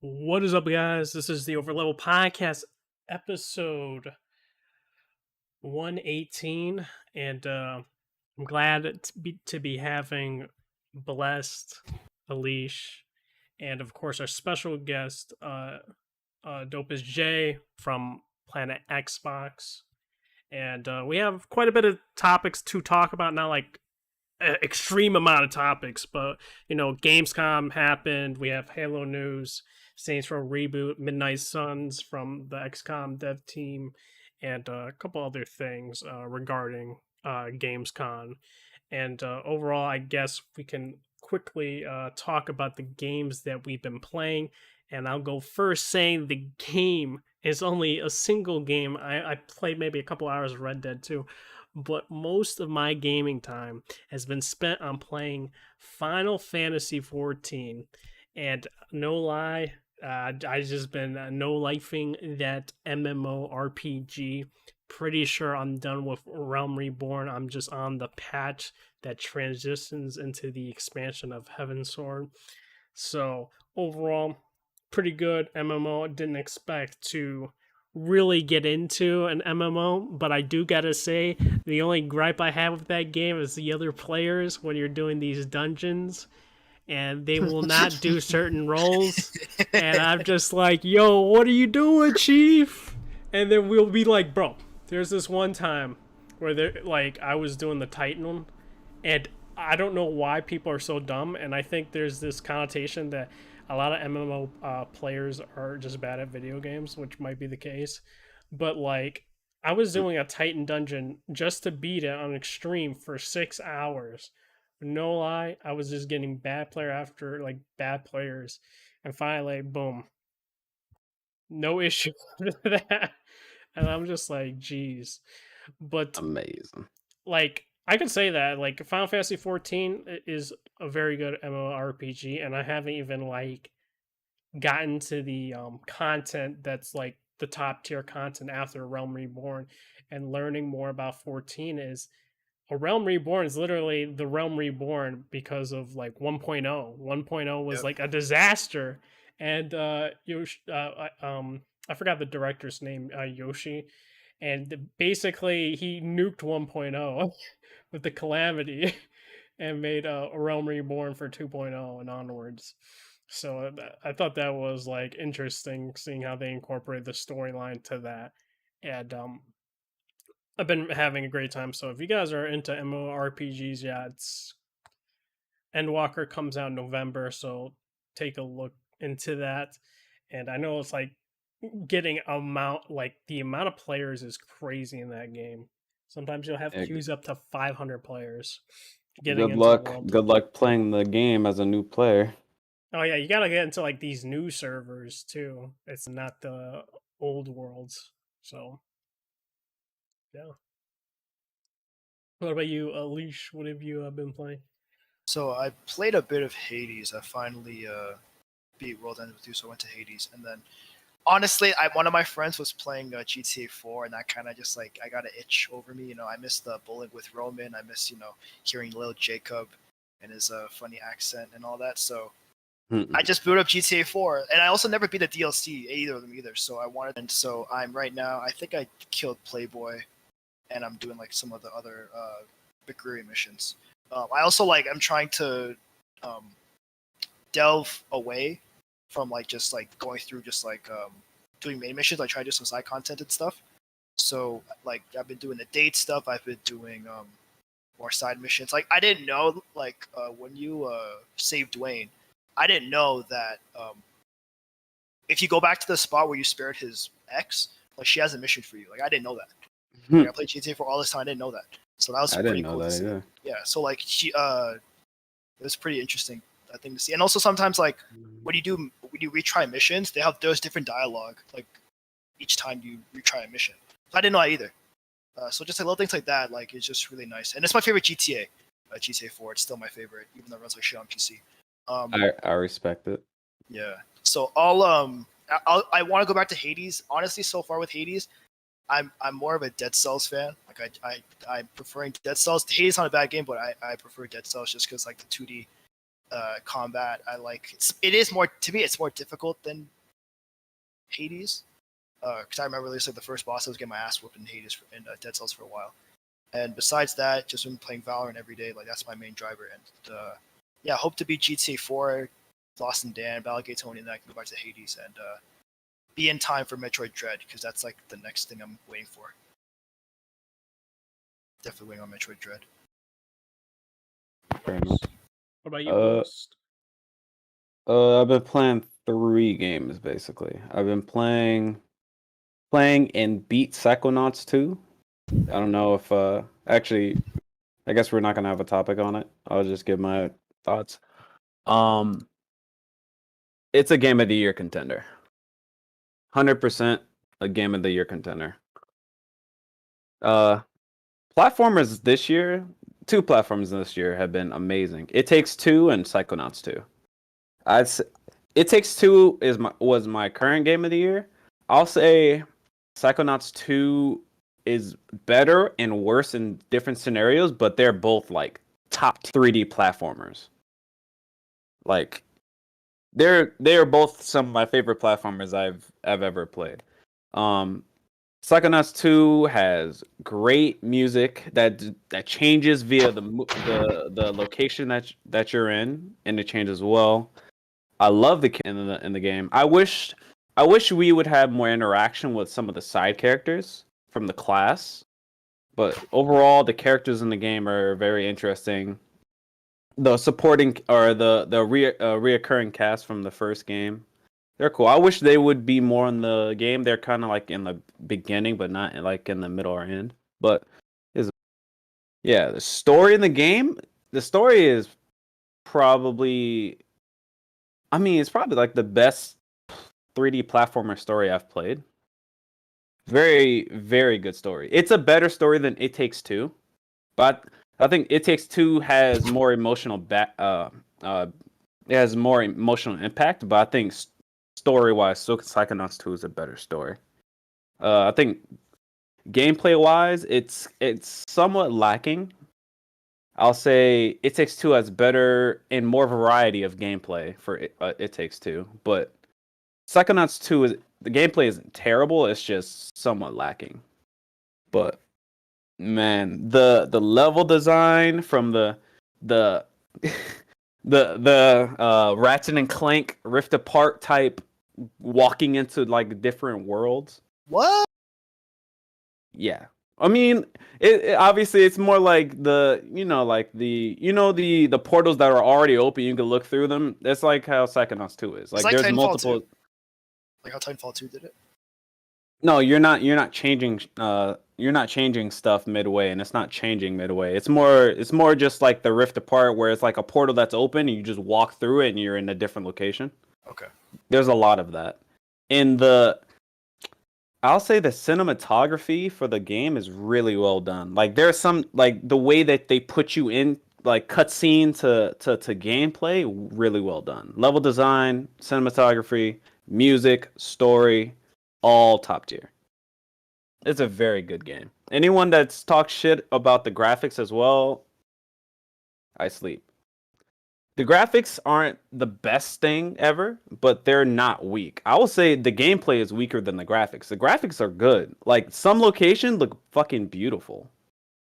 What is up, guys? This is the Overleveled podcast, episode 118, and I'm glad to be having Blessed, Alish, and of course our special guest, Dope is Jay from Planet Xbox, and we have quite a bit of topics to talk about. Not like extreme amount of topics, but Gamescom happened. We have Halo news, Saints Row reboot, Midnight Suns from the XCOM dev team, and a couple other things regarding Gamescom. And overall, I guess we can quickly talk about the games that we've been playing. And I'll go first, saying the game is only a single game. I played maybe a couple hours of Red Dead 2, but most of my gaming time has been spent on playing Final Fantasy XIV. And no lie, I just been no-lifing that MMORPG. Pretty sure I'm done with Realm Reborn. I'm just on the patch that transitions into the expansion of Heavensward. So overall, pretty good MMO. Didn't expect to really get into an MMO, but I do gotta say, the only gripe I have with that game is the other players when you're doing these dungeons, and they will not do certain roles, and I'm just like, yo, what are you doing, Chief? And then we'll be like, bro, there's this one time where I was doing the Titan one, and I don't know why people are so dumb, and I think there's this connotation that a lot of MMO players are just bad at video games, which might be the case. But like, I was doing a Titan dungeon just to beat it on extreme for 6 hours. No lie, I was just getting bad player after like bad players, and finally, boom, no issue with that. And I'm just like, geez. But Amazing. like, I could say that like Final Fantasy 14 is a very good MMORPG, and I haven't even like gotten to the content that's like the top tier content after Realm Reborn, and learning more about 14 is a Realm Reborn is literally the Realm Reborn because of like 1.0. 1.0 was Yep. like a disaster, and I forgot the director's name, Yoshi, and basically he nuked 1.0 with the calamity and made a Realm Reborn for 2.0 and onwards. So I thought that was like interesting seeing how they incorporated the storyline to that, and I've been having a great time. So if you guys are into MMORPGs, yeah, it's Endwalker comes out in November, so take a look into that. And I know it's like getting the amount of players is crazy in that game. Sometimes you'll have Yeah, queues up to 500 players getting good into the luck. world. Good luck playing the game as a new player. Oh yeah, you gotta get into like these new servers too. It's not the old worlds. So yeah. What about you, Leash? What have you been playing? So I played a bit of Hades. I finally beat World End with You, so I went to Hades, and then honestly, one of my friends was playing GTA 4, and that kind of just like I got an itch over me. I miss the bowling with Roman. I miss hearing little Jacob and his funny accent and all that. So I just booted up GTA 4, and I also never beat a DLC either of them either. So I wanted, and so I'm right now. I think I killed Playboy, and I'm doing like some of the other Biguri missions. I also I'm trying to um, delve away from just like going through just doing main missions. I try to do some side content and stuff. So like I've been doing the date stuff. I've been doing more side missions. Like I didn't know when you save Dwayne, I didn't know that if you go back to the spot where you spared his ex, like she has a mission for you. Like I didn't know that. Like, I played GTA for all this time. I didn't know that. So that was I didn't pretty know cool to that see. either. Yeah. So like it was pretty interesting thing to see. And also sometimes like when you retry missions, there's different dialogue like each time you retry a mission. So I didn't know that either. So just like little things like that, like it's just really nice. And it's my favorite GTA. GTA 4. It's still my favorite, even though it runs like shit on PC. I respect it. Yeah. So I want to go back to Hades. Honestly, so far with Hades, I'm more of a Dead Cells fan. Like I'm preferring Dead Cells. Hades is not a bad game, but I prefer Dead Cells just because like the 2D combat. It is more to me. It's more difficult than Hades. Because I remember at least like the first boss, I was getting my ass whooped in Hades and Dead Cells for a while. And besides that, just been playing Valorant every day. Like that's my main driver. And yeah, hope to beat GTA 4, Lost and Dan, Balagate Tony, and then I can go back to Hades and be in time for Metroid Dread because that's like the next thing I'm waiting for. Definitely waiting on Metroid Dread. Fair enough. What about you, Ghost? I've been playing 3 games basically. I've been playing and beat Psychonauts 2. I don't know if actually I guess we're not gonna have a topic on it. I'll just give my thoughts. It's a game of the year contender. 100% a game of the year contender. Platformers this year, 2 platforms this year have been amazing. It Takes Two and Psychonauts 2. It Takes Two was my current game of the year. I'll say Psychonauts 2 is better and worse in different scenarios, but they're both like top 3D platformers. Like they are both some of my favorite platformers I've ever played. Psychonauts 2 has great music that changes via the location that you're in, and it changes well. I love in the game. I wish we would have more interaction with some of the side characters from the class, but overall the characters in the game are very interesting. the supporting or the reoccurring cast from the first game. They're cool. I wish they would be more in the game. They're kind of like in the beginning, but not like in the middle or end. But is yeah, the story in the game. The story is probably. I mean, it's probably like the best 3D platformer story I've played. Very, very good story. It's a better story than It Takes Two, but I think It Takes Two has more emotional it has more emotional impact. But I think story wise, Psychonauts 2 is a better story. I think gameplay wise, it's somewhat lacking. I'll say It Takes Two has better and more variety of gameplay for It Takes Two, but Psychonauts 2 is the gameplay isn't terrible. It's just somewhat lacking. But man, the level design from the the Ratchet and Clank Rift Apart type walking into like different worlds. What? Yeah. I mean, it obviously it's more like the the portals that are already open. You can look through them. That's like how Psychonauts 2 is. Like like there's Titanfall multiple. 2. Like how Titanfall 2 did it. No, you're not changing stuff midway, and it's not changing midway. It's more just like the Rift Apart, where it's like a portal that's open, and you just walk through it, and you're in a different location. Okay. There's a lot of that. I'll say the cinematography for the game is really well done. Like there's some like the way that they put you in like cutscene to gameplay, really well done. Level design, cinematography, music, story, all top tier. It's a very good game. Anyone that's talked shit about the graphics as well, I sleep. The graphics aren't the best thing ever, but they're not weak. I will say the gameplay is weaker than the graphics. The graphics are good. Like some locations look fucking beautiful.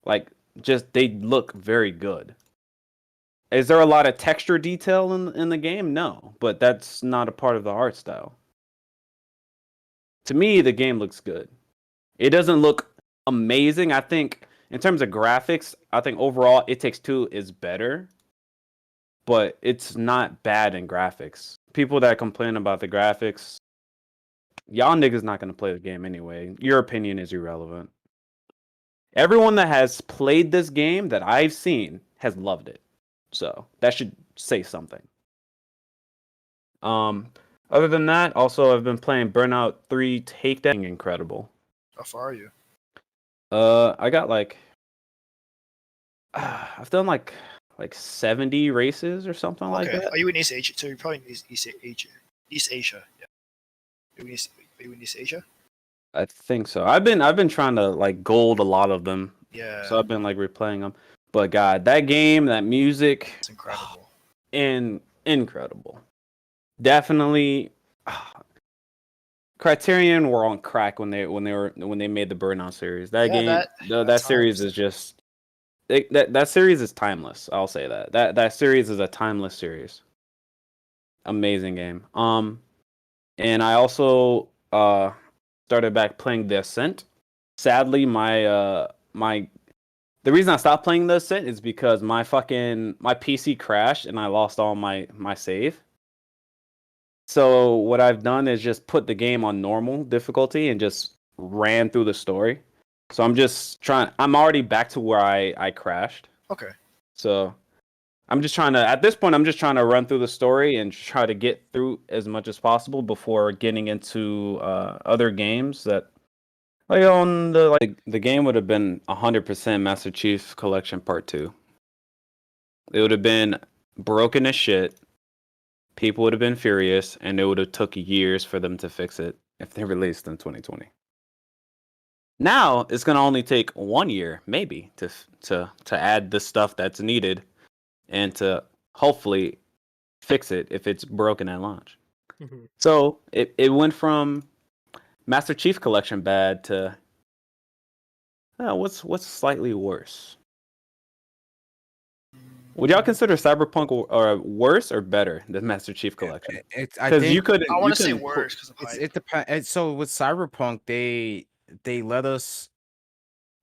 Like just they look very good. Is there a lot of texture detail in the game? No, but that's not a part of the art style. To me, the game looks good. It doesn't look amazing. I think in terms of graphics, I think overall It Takes Two is better, but it's not bad in graphics. People that complain about the graphics, y'all niggas not gonna play the game anyway. Your opinion is irrelevant. Everyone that has played this game that I've seen has loved it. So that should say something. Other than that, also I've been playing Burnout 3 Takedown. Incredible. How far are you? I got like I've done like 70 races or something like Okay. that. Are you in East Asia? So you're probably in East Asia. East Asia. Yeah. Are you in East Asia? I think so. I've been trying to like gold a lot of them. Yeah. So I've been like replaying them. But God, that game, that music, It's incredible. incredible. Definitely Criterion were on crack when they made the Burnout series. That Yeah, game, that series times. is just that series is timeless. I'll say that. That series is a timeless series. Amazing game. And I also started back playing The Ascent. Sadly, the reason I stopped playing The Ascent is because my PC crashed and I lost all my save. So what I've done is just put the game on normal difficulty and just ran through the story. So I'm already back to where I crashed. Okay. So at this point, I'm just trying to run through the story and try to get through as much as possible before getting into other games that, like the game would have been 100% Master Chief Collection Part 2. It would have been broken as shit. People would have been furious, and it would have took years for them to fix it if they released in 2020. Now it's gonna only take 1 year, maybe, to add the stuff that's needed, and to hopefully fix it if it's broken at launch. Mhm. So it went from Master Chief Collection bad to what's slightly worse. Would y'all consider Cyberpunk or worse or better than Master Chief Collection? I Because you think couldn't. I you want to say couldn't put- worse because of it hype. depends. So with Cyberpunk, they let us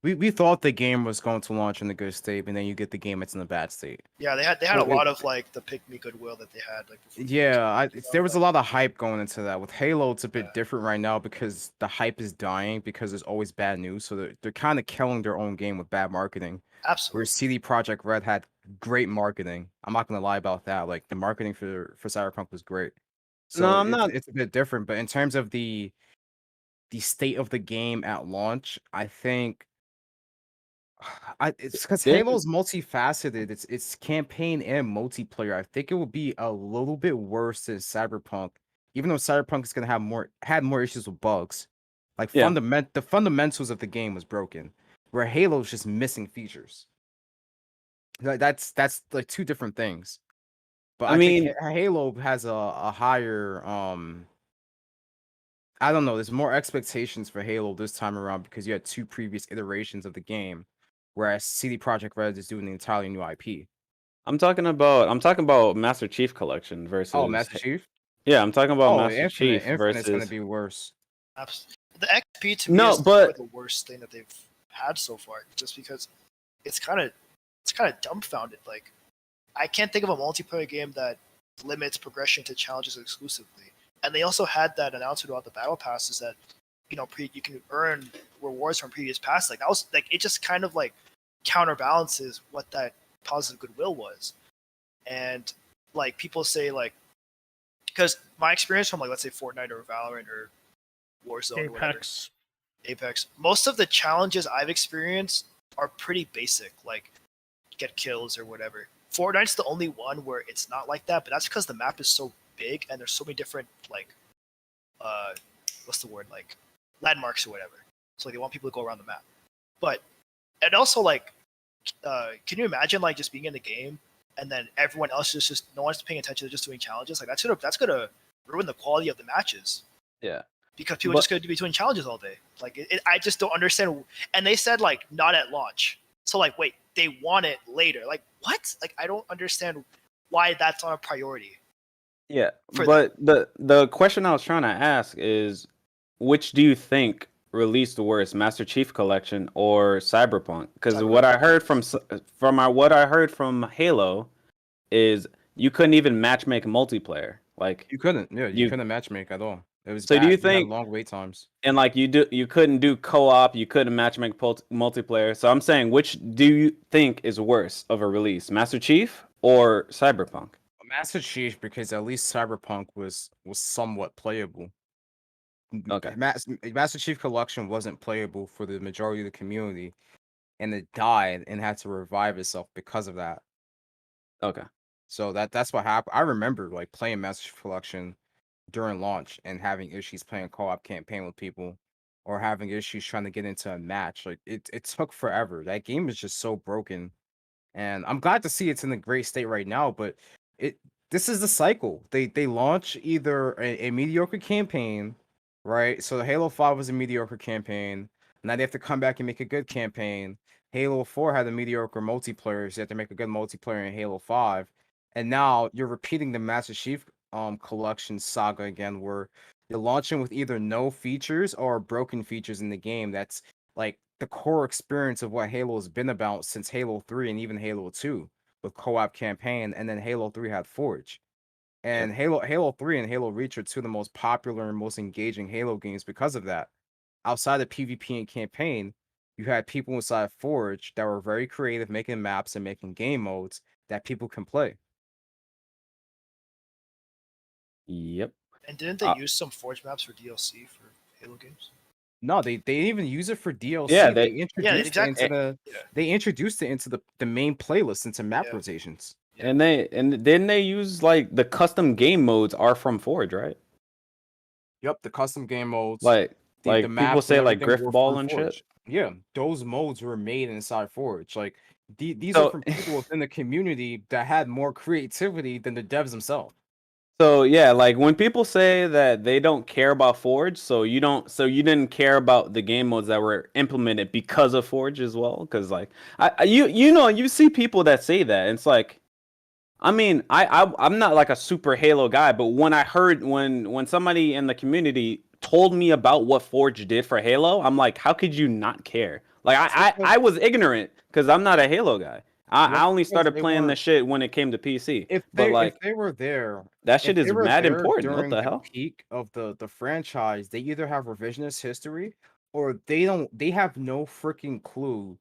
we thought the game was going to launch in a good state, and then you get the game it's in a bad state. Yeah, they had a So lot of like the pick me goodwill that they had like before. Yeah, there was a like, lot of hype going into that. With Halo, it's a bit Yeah. different right now because the hype is dying because there's always bad news. So they're kind of killing their own game with bad marketing. absolutely. Where CD Projekt Red had great marketing. I'm not gonna lie about that. Like the marketing for Cyberpunk was great. No, So I'm not. it's a bit different. But in terms of the state of the game at launch, I think it's because Didn't Halo's multifaceted. It's campaign and multiplayer. I think it will be a little bit worse than Cyberpunk, even though Cyberpunk is gonna have had more issues with bugs. Like Yeah. the fundamentals of the game was broken, where Halo's just missing features. Like that's like two different things. But I I think mean, Halo has a higher I don't know. There's more expectations for Halo this time around because you had two previous iterations of the game, whereas CD Projekt Red is doing an entirely new IP. I'm talking about Master Chief Collection versus. Oh, Master Chief. Yeah, I'm talking about Oh, Master Chief Infinite's gonna versus. be worse. The XP to me No, is but- probably the worst thing that they've had so far, just because it's kind of dumbfounded. Like, I can't think of a multiplayer game that limits progression to challenges exclusively. And they also had that announcement about the battle passes that you can earn rewards from previous passes. Like that was like it just kind of like counterbalances what that positive goodwill was. And like people say like, because my experience from like let's say Fortnite or Valorant or Warzone or whatever, Apex, most of the challenges I've experienced are pretty basic, like get kills or whatever. Fortnite's the only one where it's not like that, but that's because the map is so big and there's so many different like what's the word, like landmarks or whatever. So like, they want people to go around the map. But and also like can you imagine like just being in the game and then everyone else is just no one's paying attention, they're just doing challenges? Like that's gonna ruin the quality of the matches. Yeah. Because people are just going to be doing challenges all day. Like, I just don't understand. And they said, like, not at launch. So, like, wait, they want it later. Like, what? Like, I don't understand why that's not a priority. Yeah, For but the question I was trying to ask is, which do you think released the worst, Master Chief Collection or Cyberpunk? Because what I heard what I heard from Halo is you couldn't even matchmake multiplayer. Like You couldn't, yeah, You- couldn't matchmake at all. It was So do bad. you had think- long wait times? and like you couldn't do co-op, you couldn't matchmake multiplayer. So I'm saying, which do you think is worse of a release, Master Chief or Cyberpunk? Master Chief, because at least Cyberpunk was somewhat playable. Okay. Master Chief Collection wasn't playable for the majority of the community, and it died and had to revive itself because of that. Okay. So that's what happened. I remember like playing Master Chief Collection during launch and having issues playing co-op campaign with people, or having issues trying to get into a match. Like it took forever. That game is just so broken, and I'm glad to see it's in a great state right now. But this is the cycle. They launch either a mediocre campaign, right? So the Halo 5 was a mediocre campaign. Now they have to come back and make a good campaign. Halo 4 had a mediocre multiplayer, so you have to make a good multiplayer in Halo 5. And now you're repeating the Master Chief collection saga again, where you're launching with either no features or broken features in the game. That's like the core experience of what Halo has been about since Halo 3 and even Halo 2 with co-op campaign, and then Halo 3 had Forge. And Halo 3 and Halo Reach are two of the most popular and most engaging Halo games because of that. Outside of PvP and campaign, you had people inside Forge that were very creative, making maps and making game modes that people can play. Yep. And didn't they use some Forge maps for DLC for Halo games? No, they didn't even use it for DLC. Yeah, they they- introduced exactly. it into Yeah. they introduced it into the main playlist, into map Yeah. rotations. Yeah. And didn't they use like the custom game modes are from Forge, right? Yep, the custom game modes. Like the people maps say and like everything were Griffball from and Forge. shit. Yeah, those modes were made inside Forge. Like these So- are from people within the community that had more creativity than the devs themselves. So yeah, like when people say that they don't care about Forge, so you didn't care about the game modes that were implemented because of Forge as well, because like you see people that say that, and it's like, I mean, I'm not like a super Halo guy, but when I heard when somebody in the community told me about what Forge did for Halo, I'm like, how could you not care? Like It's I was ignorant because I'm not a Halo guy. I only because started they playing the weren't. shit when it came to PC. If But if like they were there, that if shit they is were mad there important. What during the the hell? peak of the franchise, they either have revisionist history or they have no freaking clue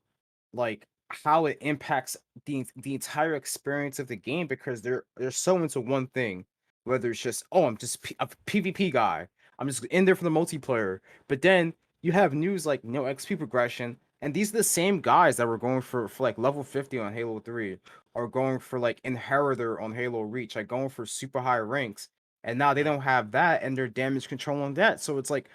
like how it impacts the entire experience of the game because they're so into one thing, whether it's just I'm just a PvP guy, I'm just in there for the multiplayer. But then you have news like no XP progression, and these are the same guys that were going for like level 50 on Halo 3, or going for like Inheritor on Halo Reach, like going for super high ranks, and now they don't have that, and they're damage control on that. So it's like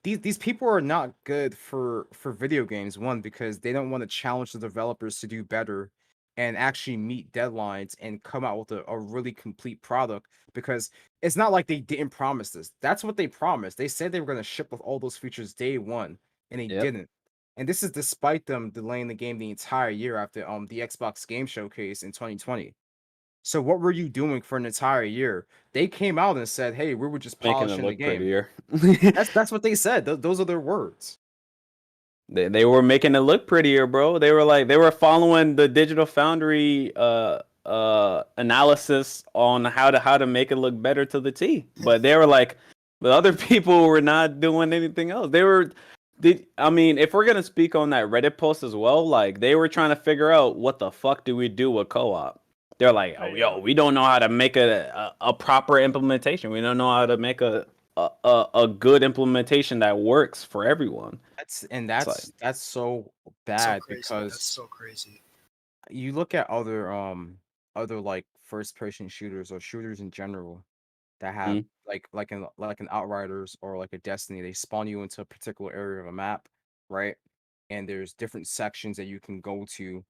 these people are not good for video games. One, because they don't want to challenge the developers to do better and actually meet deadlines and come out with a really complete product, because it's not like they didn't promise this. That's what they promised. They said they were going to ship with all those features day one, and they Yep. didn't. And this is despite them delaying the game the entire year after the Xbox Game Showcase in 2020. So what were you doing for an entire year? They came out and said, "Hey, we were just Making it polishing the look game." prettier. That's what they said. Those are their words. They were making it look prettier, bro. They were like they were following the Digital Foundry analysis on how to make it look better to the T. But they were like the other people were not doing anything else. I mean, if we're gonna speak on that Reddit post as well, like they were trying to figure out what the fuck do we do with co-op. They're like, oh, yo, we don't know how to make a proper implementation. We don't know how to make a good implementation that works for everyone. That's and It's like, that's so So bad crazy. That's because so crazy. you look at other like first person shooters or shooters in general that have mm, like an Outriders or like a Destiny. They spawn you into a particular area of a map, right? And there's different sections that you can go to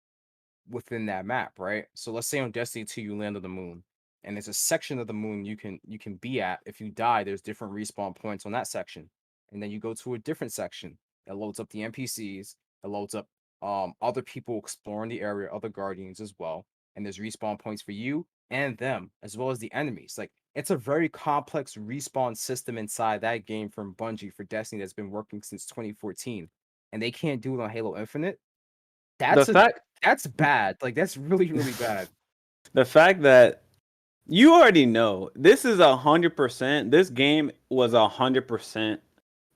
within that map, right? So let's say on Destiny 2 you land on the moon, and there's a section of the moon you can be at. If you die, there's different respawn points on that section. And then you go to a different section. It loads up the NPCs, it loads up other people exploring the area, other guardians as well. And there's respawn points for you and them, as well as the enemies. Like it's a very complex respawn system inside that game from Bungie for Destiny that's been working since 2014. And they can't do it on Halo Infinite. the That's a fact that's bad. Like that's really, really bad. the fact that you already know this is 100%. This game was 100%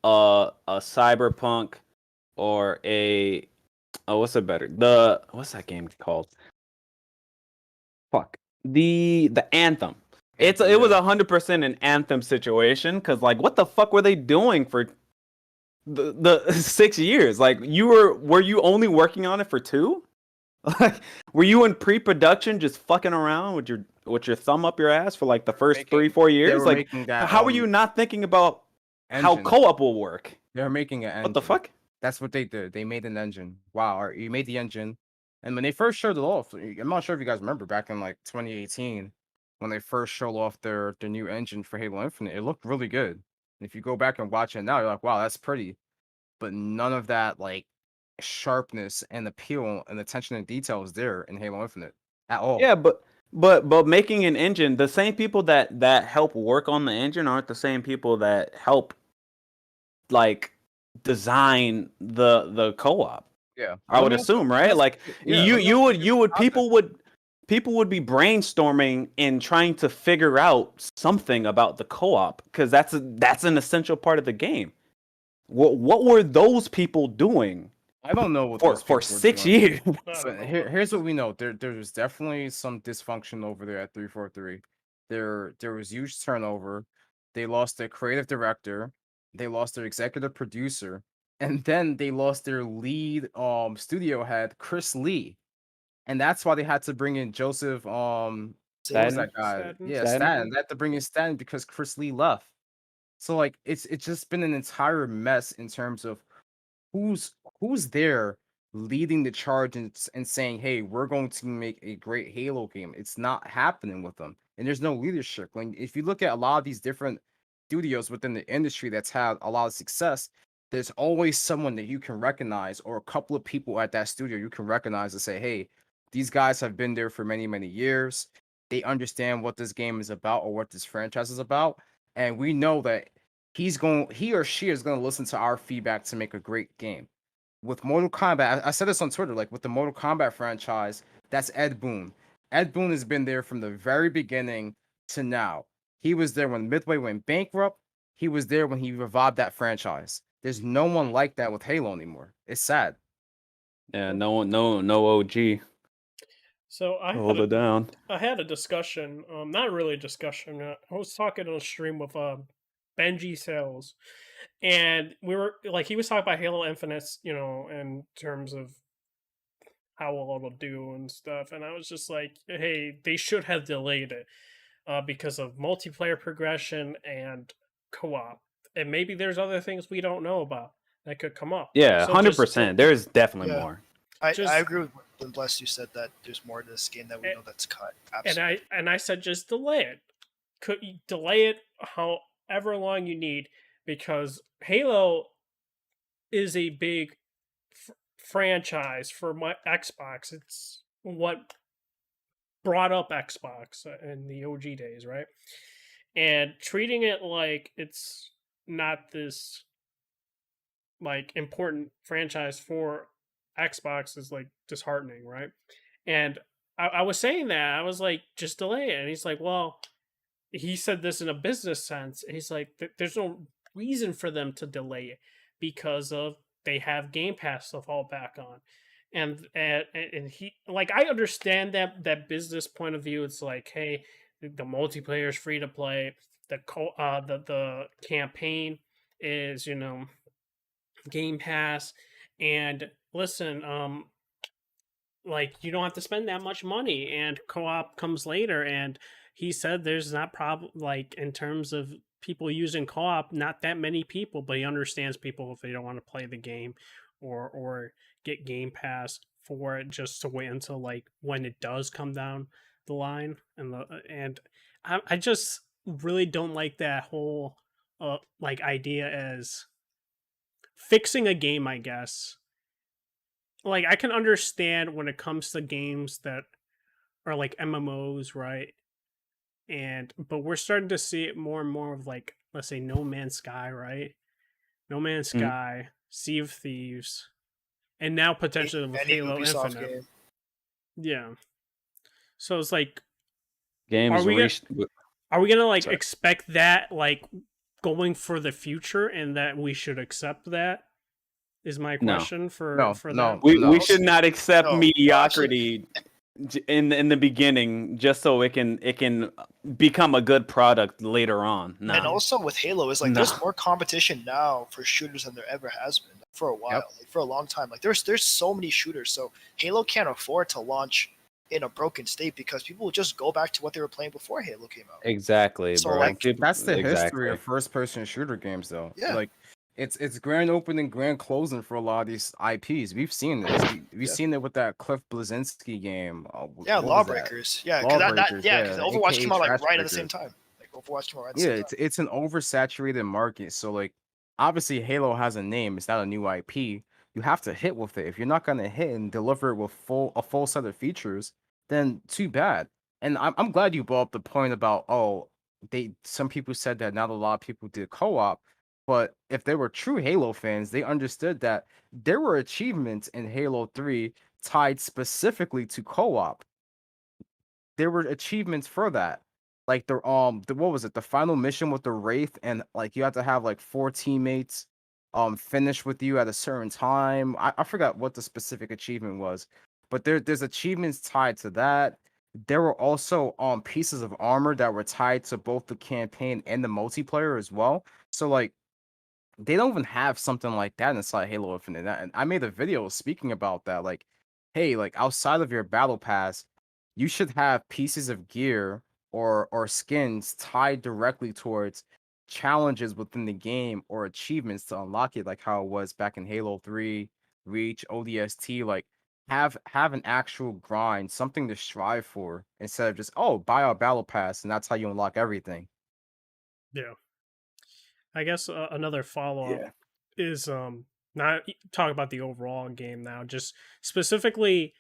a cyberpunk or a what's it better? What's that game called? Fuck. The Anthem. Anthem, It was yeah. 100% an Anthem situation because like what the fuck were they doing for the 6 years? Like were you only working on it for 2? Like were you in pre-production just fucking around with your thumb up your ass for like the first Making 3-4 they years? were Like making that how were you not thinking about how engine. co-op will work? They were making an What the engine. fuck? That's what they did. They made an engine. Wow, or you made the engine. And when they first showed it off, I'm not sure if you guys remember back in like 2018 when they first showed off their new engine for Halo Infinite, it looked really good. And if you go back and watch it now, you're like, wow, that's pretty. But none of that like sharpness and appeal and attention to detail is there in Halo Infinite at all. Yeah, but making an engine, the same people that help work on the engine aren't the same people that help like design the co-op. Yeah. I would Let me assume, right? let's Like yeah, let me also give you some would context. people would be brainstorming and trying to figure out something about the co-op because that's an essential part of the game. What were those people doing I don't know what those for people were 6 doing. years? I But don't know. here's what we know. There's definitely some dysfunction over there at 343. There was huge turnover. They lost their creative director, they lost their executive producer, and then they lost their lead studio head, Chris Lee. And that's why they had to bring in Joseph what was Staten? that guy? Sadden, Yeah, Staten? Stan. They had to bring in Stan because Chris Lee left. So like it's just been an entire mess in terms of who's who's there leading the charge and saying, "Hey, we're going to make a great Halo game." It's not happening with them, and there's no leadership. Like if you look at a lot of these different studios within the industry that's had a lot of success, there's always someone that you can recognize, or a couple of people at that studio you can recognize and say, "Hey, these guys have been there for many, many years. They understand what this game is about or what this franchise is about, and we know that." He or she is going to listen to our feedback to make a great game. with Mortal Kombat, I said this on Twitter, like with the Mortal Kombat franchise, that's Ed Boon. Ed Boon has been there from the very beginning to now. He was there when Midway went bankrupt. He was there when he revived that franchise. There's no one like that with Halo anymore. It's sad. Yeah, no OG. So I Hold it down. had a discussion, not really a discussion. I was talking on a stream with Benji Sales, and we were like, he was talking about Halo Infinite, you know, in terms of how well it'll do and stuff, and I was just like, hey, they should have delayed it because of multiplayer progression and co-op, and maybe there's other things we don't know about that could come up. Yeah, So just 100%. There's definitely Yeah. more. I Just- agree with when Bless you said that there's more to this game that we know that's cut. Absolutely. and I said just delay it. Could you delay it however long you need, because Halo is a big franchise for my Xbox. It's what brought up Xbox in the OG days, right? And treating it like it's not this like important franchise for Xbox is like disheartening, right? And I was saying that, I was like, just delay it. And he's like, well, he said this in a business sense. He's like, there's no reason for them to delay it because of they have Game Pass to fall back on. And he, like, I understand that business point of view. It's like, hey, the multiplayer is free to play. The campaign is, you know, Game Pass. And listen, like, you don't have to spend that much money, and co-op comes later. And he said there's not problem, like, in terms of people using co-op, not that many people, but he understands people if they don't want to play the game or get Game Pass for it, just to wait until like when it does come down the line. And I just really don't like that whole like idea as fixing a game, I guess. Like, I can understand when it comes to games that are like MMOs, right? But we're starting to see it more and more of, like, let's say No Man's Sky, right? No Man's Mhm. Sky, Sea of Thieves, and now potentially with Any Halo Ubisoft Infinite. game. Yeah. So it's like, Games Are we gonna- reached. are we gonna like Sorry. expect that, like, going for the future, and that we should accept that? Is my No. question for No, for no. them. We should not accept No, mediocrity in the beginning just so it can become a good product later on. No. And also with Halo, is like No. there's more competition now for shooters than there ever has been for a while, like for a long time. Like there's so many shooters, so Halo can't afford to launch in a broken state because people will just go back to what they were playing before Halo came out. Exactly, So, bro. like, That's the history Exactly. of first-person shooter games, though. Yeah. Like it's grand opening, grand closing for a lot of these IPs. We've seen this. We've Yeah. seen it with that Cliff Blazinski game. Yeah, what was that? Lawbreakers. Yeah, because Lawbreakers, because yeah, Overwatch aka came out like Trash right at the Breakers. same time. Like Overwatch came out right at the Yeah, same time. it's an oversaturated market. So like obviously Halo has a name, it's not a new IP. You have to hit with it. If you're not gonna hit and deliver it with a full set of features, then too bad. And I'm glad you brought up the point about some people said that not a lot of people did co-op, but if they were true Halo fans, they understood that there were achievements in Halo 3 tied specifically to co-op. There were achievements for that. Like the what was it? The final mission with the Wraith, and like you had to have like 4 teammates finish with you at a certain time. I forgot what the specific achievement was, but there's achievements tied to that. There were also pieces of armor that were tied to both the campaign and the multiplayer as well. So like they don't even have something like that inside Halo Infinite. And I made a video speaking about that. Like, hey, like outside of your battle pass, you should have pieces of gear or skins tied directly towards challenges within the game or achievements to unlock it, like how it was back in Halo 3, Reach, ODST. Like have an actual grind, something to strive for, instead of just, oh, buy our battle pass and that's how you unlock everything. Yeah. I guess another follow up Yeah. is not talk about the overall game now. Just specifically,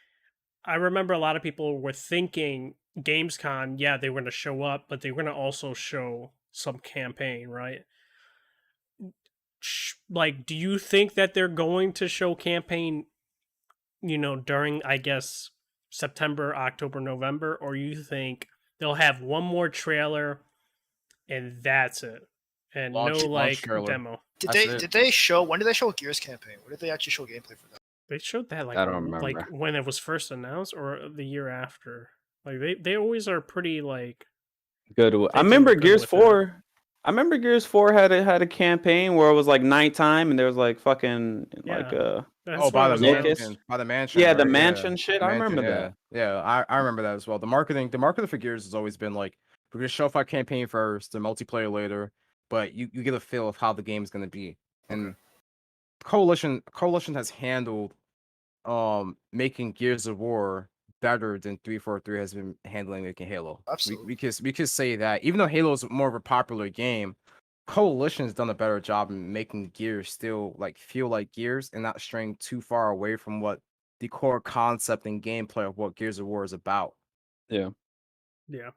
I remember a lot of people were thinking Gamescom, yeah, they were going to show up, but they were going to also show some campaign, right? like, do you think that they're going to show campaign, during, I guess, September, October, November, or you think they'll have one more trailer and that's it, and no Launch like trailer. demo? That's it. Did they show when did they show Gears campaign? When did they actually show gameplay for that? They showed that I don't remember. when it was first announced or the year after. Like they always are pretty like Good. They I do remember good Gears with that. 4. I remember Gears 4 had a campaign where it was like nighttime and there was like fucking like Yeah. That's Oh, what by I the was Locust. mansion, by the mansion. yeah, the right? mansion shit. The I mansion, remember yeah. that. Yeah, I remember that as well. The marketing for Gears has always been like, we're gonna show off our campaign first, the multiplayer later, but you get a feel of how the game's gonna be. And Coalition has handled making Gears of War better than 343 has been handling making Halo. Absolutely. We could say that even though Halo is more of a popular game, Coalition's done a better job in making Gears still like feel like Gears and not straying too far away from what the core concept and gameplay of what Gears of War is about. Yeah. Yeah.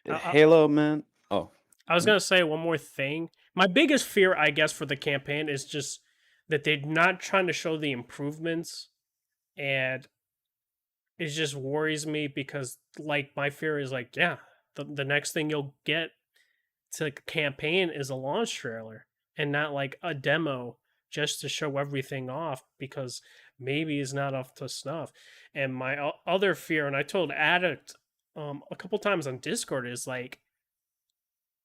Halo, man. Oh, I was gonna say one more thing. My biggest fear, I guess, for the campaign is just that they're not trying to show the improvements, and it just worries me because, like, my fear is like, yeah, the next thing you'll get to campaign is a launch trailer and not like a demo just to show everything off because maybe it's not up to snuff. And my other fear, and I told Addict a couple times on Discord, is like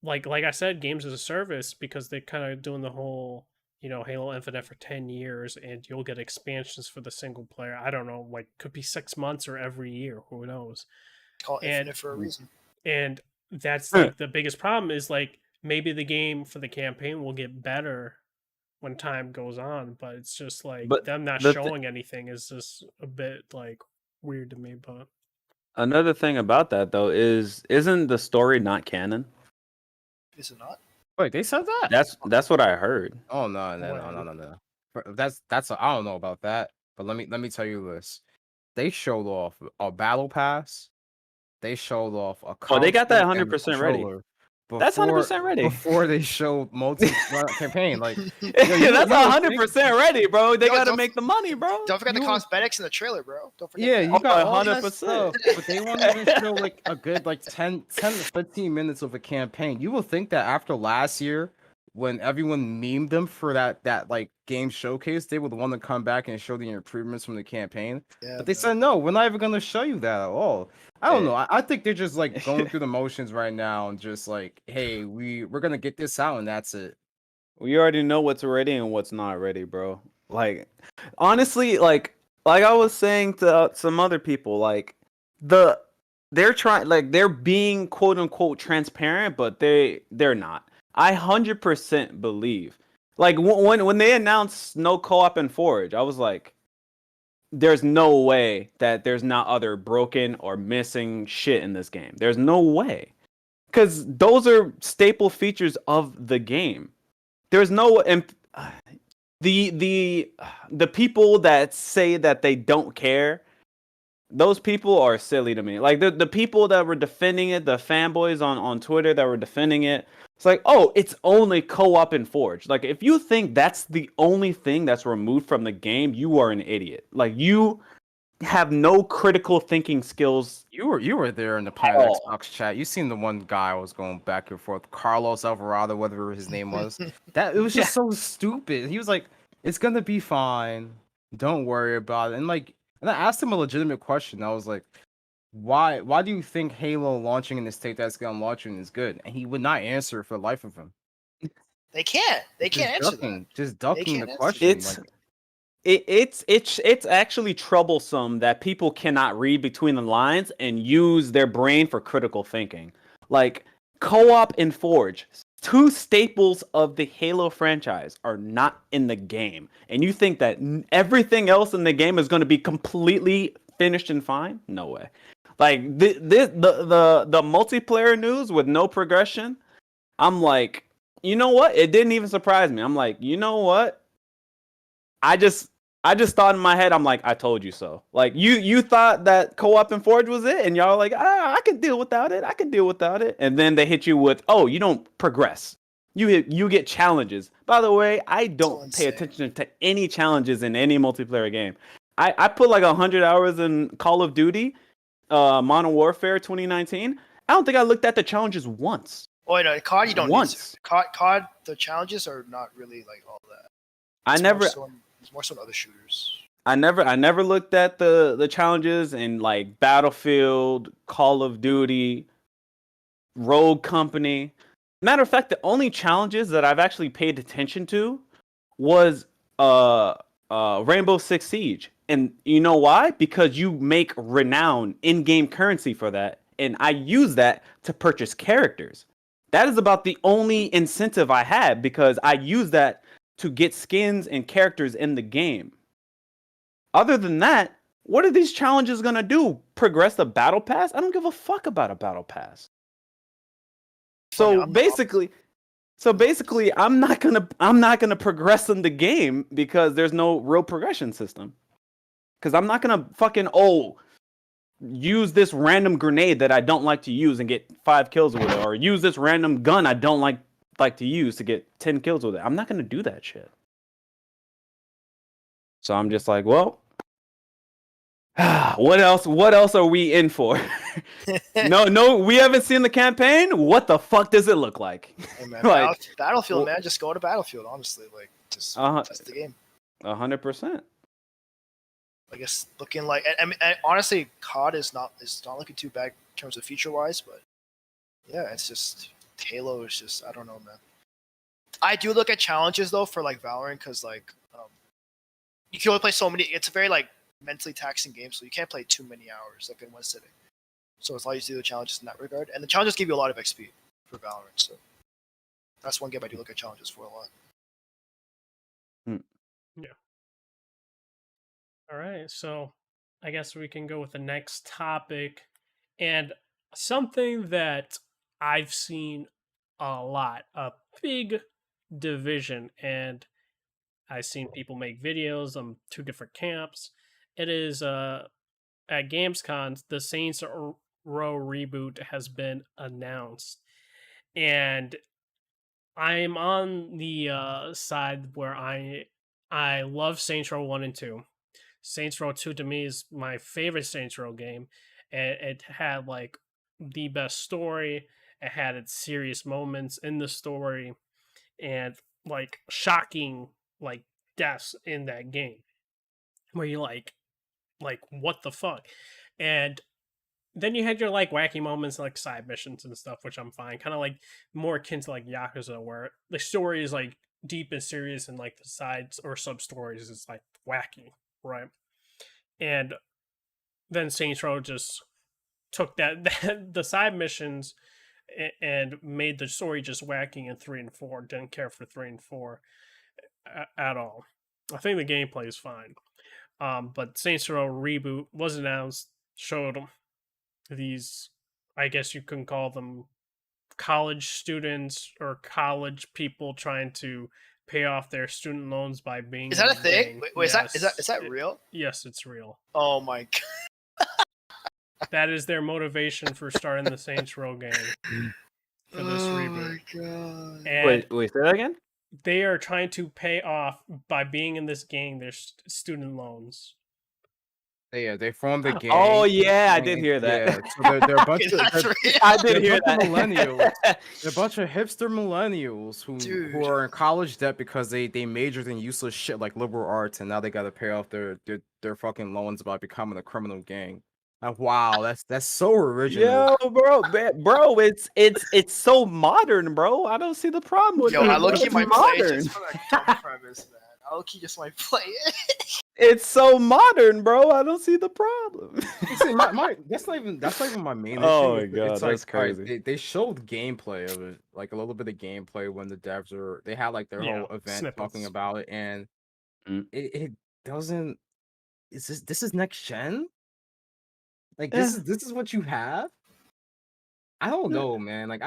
I said, games as a service, because they're kind of doing the whole, Halo Infinite for 10 years and you'll get expansions for the single player. I don't know, like could be 6 months or every year, who knows. Call it And- Infinite for a reason. And that's like the biggest problem is like maybe the game for the campaign will get better when time goes on, but it's just like But them not the showing anything is just a bit like weird to me. But another thing about that though isn't the story not canon? Is it not? Wait, they said that? That's what I heard. Oh no. I don't know about that. But let me tell you this. They showed off a battle pass. They showed off a Oh, they got that console and a 100% ready. controller That's 100% ready. before they showed campaign. Like, That's 100% ready, bro. They Yo, gotta don't- make the money, bro. Don't forget the You- cosmetics in the trailer, bro. Don't forget. yeah, that. you got all 100%. that stuff, but they won't even show like a good like 10 to 15 minutes of a campaign. You will think that after last year, when everyone memed them for that like game showcase, they would want to come back and show the improvements from the campaign. Yeah, But they man. said no, we're not even gonna show you that at all. I don't know. I think they're just like going through the motions right now and just like, hey, we're gonna get this out and that's it. We already know what's ready and what's not ready, bro. Like, honestly, like I was saying to some other people, like they're trying, like they're being quote unquote transparent, but they're not. I 100% believe, like when they announced no co-op in Forge, I was like, there's no way that there's not other broken or missing shit in this game. There's no way, because those are staple features of the game. There's no the people that say that they don't care, those people are silly to me. Like the people that were defending it, the fanboys on Twitter that were defending it, it's like, oh, it's only co-op in Forge. Like, if you think that's the only thing that's removed from the game, you are an idiot. Like, you have no critical thinking skills. You were there in the Planet Xbox chat. You seen the one guy I was going back and forth, Carlos Alvarado, whatever his name was. That it was just so stupid. He was like, "It's gonna be fine. Don't worry about it." And I asked him a legitimate question. I was like, "Why do you think Halo launching in the state that's gonna launching is good?" And he would not answer for the life of him. They can't. They can't answer that. Just ducking can't the answer question. that. It's actually troublesome that people cannot read between the lines and use their brain for critical thinking. Like, co-op and Forge, two staples of the Halo franchise, are not in the game, and you think that everything else in the game is going to be completely finished and fine? No way. Like the multiplayer news with no progression, I'm like, you know what? It didn't even surprise me. I'm like, you know what? I just thought in my head, I'm like, I told you so. Like, you thought that co-op and Forge was it, and y'all like, I can deal without it. I can deal without it. And then they hit you with, oh, you don't progress. You get challenges. By the way, I So don't pay insane. attention to any challenges in any multiplayer game. I put like 100 hours in Call of Duty, Modern Warfare 2019. I don't think I looked at the challenges once. Oh, no, COD you don't need to. Once. COD the challenges are not really like all that. I It's never more so in other shooters. I never looked at the challenges in like Battlefield, Call of Duty, Rogue Company. Matter of fact, the only challenges that I've actually paid attention to was Rainbow Six Siege. And you know why? Because you make renown in-game currency for that, and I use that to purchase characters. That is about the only incentive I had because I use that to get skins and characters in the game. Other than that, what are these challenges gonna do? Progress the battle pass? I don't give a fuck about a battle pass. Funny, So I'm the basically, I'm not gonna progress in the game because there's no real progression system. Because I'm not gonna fucking use this random grenade that I don't like to use and get 5 kills with it, or use this random gun I don't like to use to get 10 kills with it. I'm not gonna do that shit. So I'm just like, well, what else are we in for? No, we haven't seen the campaign. What the fuck does it look like? Hey, man, Like, Battlefield, well- man, just go to Battlefield. Honestly, like just Uh-huh. test the game. 100%. I guess looking like, and honestly, COD is not looking too bad in terms of feature wise, but yeah, it's just Halo is just I don't know, man. I do look at challenges though for like Valorant because like you can only play so many. It's a very like mentally taxing game, so you can't play too many hours like in one sitting. So it's always do the challenges in that regard, and the challenges give you a lot of XP for Valorant. So that's one game I do look at challenges for a lot. All right, so I guess we can go with the next topic, and something that I've seen a lot, a big division, and I've seen people make videos on 2 different camps. It is at Gamescom, the Saints Row reboot has been announced, and I'm on the side where I love Saints Row 1 and 2. Saints Row 2 to me is my favorite Saints Row game. It had like the best story. It had its serious moments in the story and like shocking like deaths in that game where you like what the fuck. And then you had your like wacky moments like side missions and stuff, which I'm fine. Kind of like more akin to like Yakuza where the story is like deep and serious and like the sides or sub stories is like wacky, right? And then Saints Row just took that the side missions and made the story just whacking in 3 and 4. Didn't care for 3 and 4 at all. I think the gameplay is fine. But Saints Row reboot was announced, showed these, I guess you can call them college students or college people trying to pay off their student loans by being. Is that a thing? gang. Wait, Yes, is that real? Yes, it's real. Oh my god. That is their motivation for starting the Saints Row game for this reboot. Oh my god. And Wait, say that again? they are trying to pay off by being in this gang their student loans. Yeah, they formed the gang. Oh yeah, I and- did hear that. Yeah, so they're a bunch of That's they're, real. I they're did a hear bunch that. of millennials. They're a bunch of hipster millennials who Dude. are in college debt because they majored in useless shit like liberal arts, and now they got to pay off their fucking loans by becoming a criminal gang. Wow, that's so original. Yo, bro, it's so modern, bro. I don't see the problem with Yo, it. I low key It's might play it modern. just for that dumb premise, man. I low key just might play it. It's so modern, bro. I don't see the problem. See, my that's not even my main issue. Oh my It's God, like, that's alright, crazy. they showed gameplay of it, like a little bit of gameplay when the devs they had like their Yeah, whole event snippets. talking about it, and Mm. it doesn't. This is next gen? Like Yeah. this is what you have? I don't Yeah. know, man. Like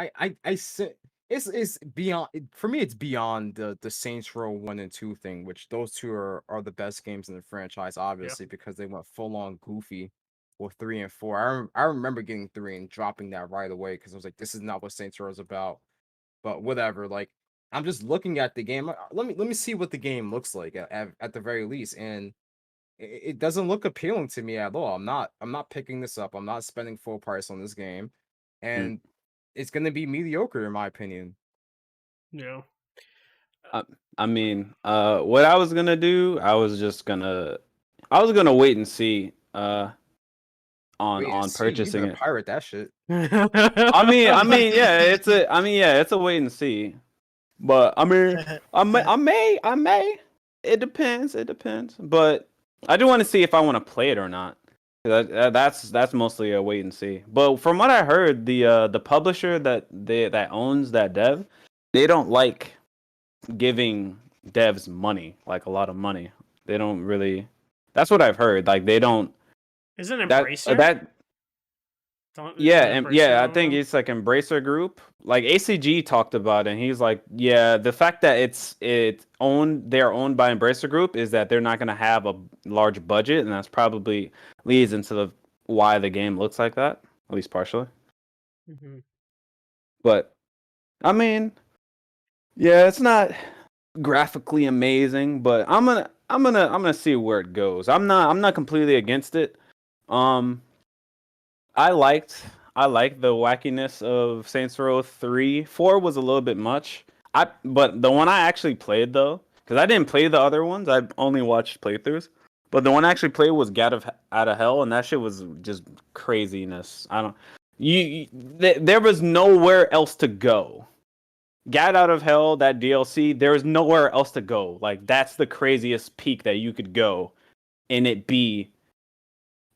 it's beyond for me. It's beyond the Saints Row 1 and 2 thing, which those two are the best games in the franchise, obviously, because they went full on goofy with 3 and 4. I remember getting 3 and dropping that right away because I was like, this is not what Saints Row is about. But whatever, like I'm just looking at the game. Let me see what the game looks like at the very least, and it doesn't look appealing to me at all. I'm not picking this up. I'm not spending full price on this game, and it's gonna be mediocre in my opinion. Yeah. I mean, what I was gonna do, I was gonna wait and see, Wait and on see, you purchasing better it. pirate that shit. Yeah, it's a wait and see. But I mean, I may. It depends. It depends. But I do want to see if I want to play it or not. That's mostly a wait and see. But from what I heard, the publisher that owns that dev, they don't like giving devs money, like a lot of money. They don't really. That's what I've heard. Like they don't. Isn't That Embracer? that yeah, Isn't and Embracer yeah, I one of think them? it's like Embracer Group. Like ACG talked about it, and he's like, yeah, the fact that they're owned by Embracer Group is that they're not gonna have a large budget, and that's probably leads into why the game looks like that, at least partially. Mhm. But I mean, yeah, it's not graphically amazing, but I'm gonna see where it goes. I'm not completely against it. Um, I liked the wackiness of Saints Row 3. 4 was a little bit much. But the one I actually played though, because I didn't play the other ones, I only watched playthroughs. But the one I actually played was Out of Hell, and that shit was just craziness. I don't there was nowhere else to go. Get Out of Hell, that DLC, there was nowhere else to go. Like that's the craziest peak that you could go, and it be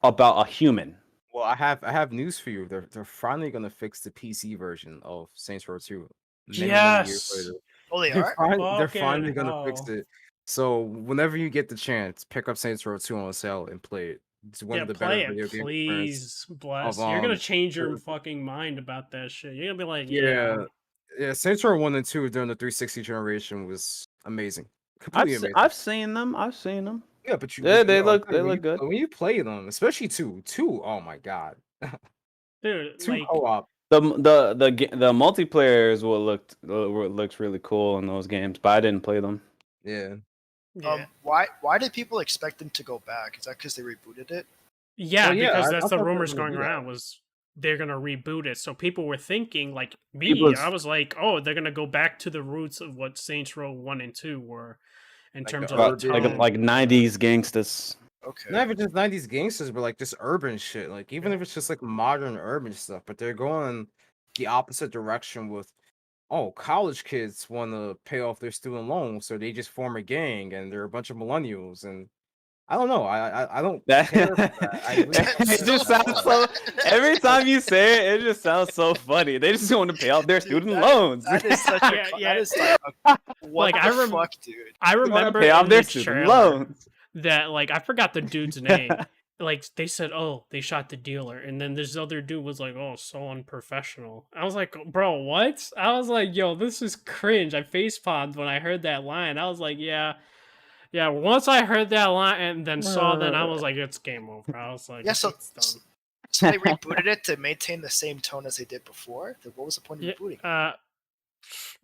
about a human. Well, I have news for you. They're finally gonna fix the PC version of Saints Row 2 many years Yes. later. Oh, they are. They're Fucking finally gonna fix hell. it. So whenever you get the chance, pick up Saints Row 2 on sale and play it. It's one Yeah, of the better play it, video game experience please. of Bless. You're gonna change your fucking mind about that shit. You're gonna be like, yeah. yeah, Saints Row 1 and 2 during the 360 generation was amazing. Completely amazing. I've seen them. I've seen them. Yeah, Yeah, but you know, they look good. when you play them, especially two, oh my god. Dude, Two like, co-op. The multiplayer is what looks really cool in those games, but I didn't play them. Yeah. yeah. Why did people expect them to go back? Is that because they rebooted it? Yeah, Well, yeah, because I that's thought the they were rumors gonna going do that. around was they're gonna reboot it. So people were thinking, like me, People's- I was like, oh, they're gonna go back to the roots of what Saints Row 1 and 2 were in Like terms the of the About urban- tone. like 90s gangsters. Okay. Not even just 90s gangsters, but like just urban shit. Like even if it's just like modern urban stuff, but they're going the opposite direction with college kids want to pay off their student loans, so they just form a gang and they're a bunch of millennials and I don't know. I don't That care for that. I really don't it care just for that sounds at all. so. Every time you say it, it just sounds so funny. They just want to pay off their Dude, student loans. That is such a. Yeah, That is like a, what Like, the fuck, dude? I They want to remember pay off in their this student trailer loans. that like I forgot the dude's name. Like they said, oh, they shot the dealer, and then this other dude was like, oh, so unprofessional. I was like, bro, what? I was like, yo, this is cringe. I facepalmed when I heard that line. I was like, yeah. Once I heard that line and then saw that, I was like, it's game over. I was like, Yeah, so it's done. so they rebooted it to maintain the same tone as they did before. What was the point of Yeah, rebooting?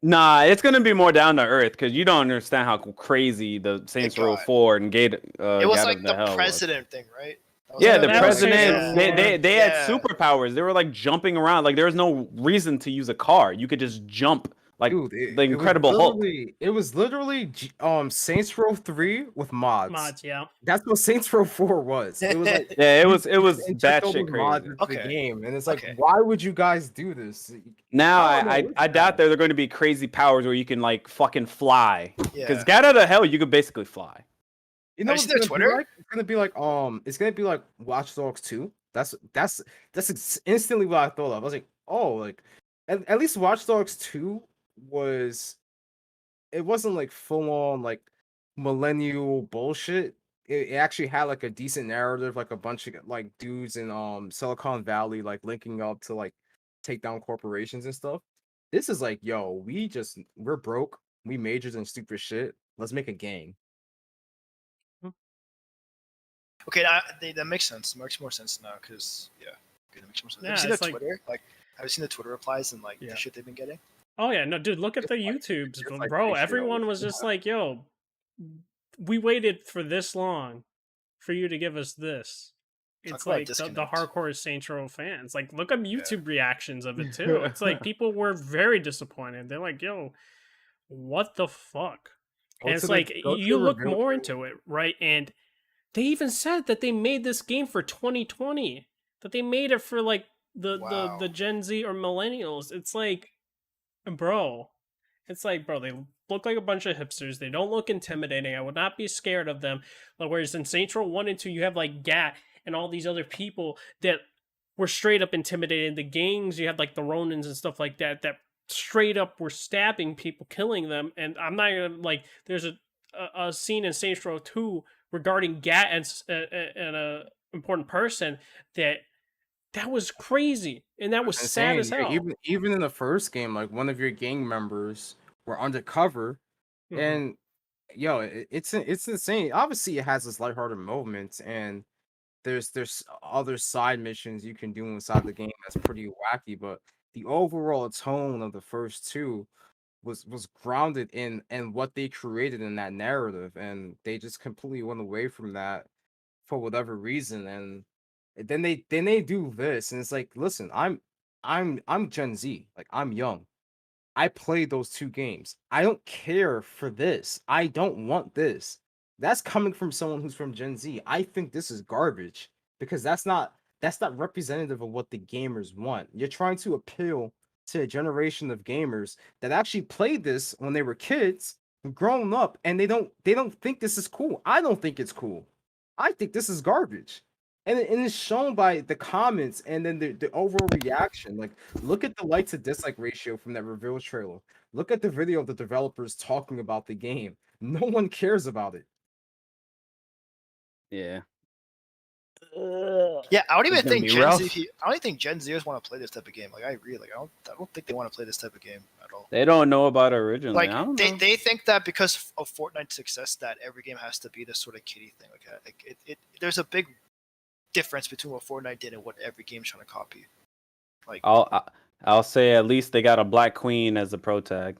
Nah, it's gonna be more down to earth because you don't understand how crazy the Saints Row God. 4 and It was Gate like of the Hell was. president thing, right? That was Yeah, like the that was president. Halo They had Yeah. superpowers. They were like jumping around. Like there was no reason to use a car. You could just jump like Dude, the Incredible Hulk. it was literally Saints Row 3 with mods. mods. Yeah, That's what Saints Row 4 was. It was like Yeah, it was inject all batshit the mods crazy. into the Okay. game, and it's like, Okay. why would you guys do this? Now I don't know, I it's doubt bad. there are going to be crazy powers where you can like fucking fly. Because Yeah. Get Out of Hell, you could basically fly. You know Have what's you seen gonna their be Twitter? like? It's gonna be like Watch Dogs 2. That's instantly what I thought of. I was like, oh, like at least Watch Dogs 2 was it wasn't like full on like millennial bullshit. It actually had like a decent narrative, like a bunch of like dudes in Silicon Valley like linking up to like take down corporations and stuff. This is like, yo, we're broke, we majors in stupid shit. Let's make a gang. Okay, that makes sense. It makes more sense now because okay, that makes more sense. Yeah, have you seen the it's like- Twitter? Like, have you seen the Twitter replies and like Yeah. the shit they've been getting? Oh yeah, no, dude, look at It's the like YouTubes, it's like bro. ratio. Everyone was just like, "Yo, we waited for this long for you to give us this." Talk It's about a like the disconnect. hardcore Saints Row fans. Like, look at Yeah. YouTube reactions of it too. It's like people were very disappointed. They're like, "Yo, what the fuck?" And it's like Go to you the look reveal more trailer. into it, right? And they even said that they made this game for 2020. That they made it for like the Wow. Gen Z or millennials. It's like, bro, bro, they look like a bunch of hipsters. They don't look intimidating. I would not be scared of them. Like, whereas in Saints Row 1 and 2, you have like Gat and all these other people that were straight up intimidated. The gangs, you had like the Ronins and stuff like that, that straight up were stabbing people, killing them. And I'm not gonna, like, there's a scene in Saints Row 2 regarding Gat and a important person that was crazy. And that was It's sad as insane. Yeah, hell. even in the first game, like one of your gang members were undercover, Hmm. and yo, it's insane. Obviously, it has its lighthearted moments, and there's other side missions you can do inside the game that's pretty wacky. But the overall tone of the first two was grounded in what they created in that narrative, and they just completely went away from that for whatever reason. And then they do this, and it's like, listen, I'm Gen Z, like I'm young. I played those two games. I don't care for this. I don't want this. That's coming from someone who's from Gen Z. I think this is garbage because that's not representative of what the gamers want. You're trying to appeal to a generation of gamers that actually played this when they were kids, grown up, and they don't think this is cool. I don't think it's cool. I think this is garbage. And it's shown by the comments and then the overall reaction. Like, look at the like to dislike ratio from that reveal trailer. Look at the video of the developers talking about the game. No one cares about it. Yeah. Yeah, I don't It's even gonna think be Gen rough. Z. I don't think Gen Zers want to play this type of game. Like I agree. Like I don't think they want to play this type of game at all. They don't know about it originally. Like I don't they, know. they think that because of Fortnite's success, that every game has to be this sort of kiddie thing. Like there's a big difference between what Fortnite did and what every game's trying to copy. Like I'll say at least they got a black queen as a pro tag.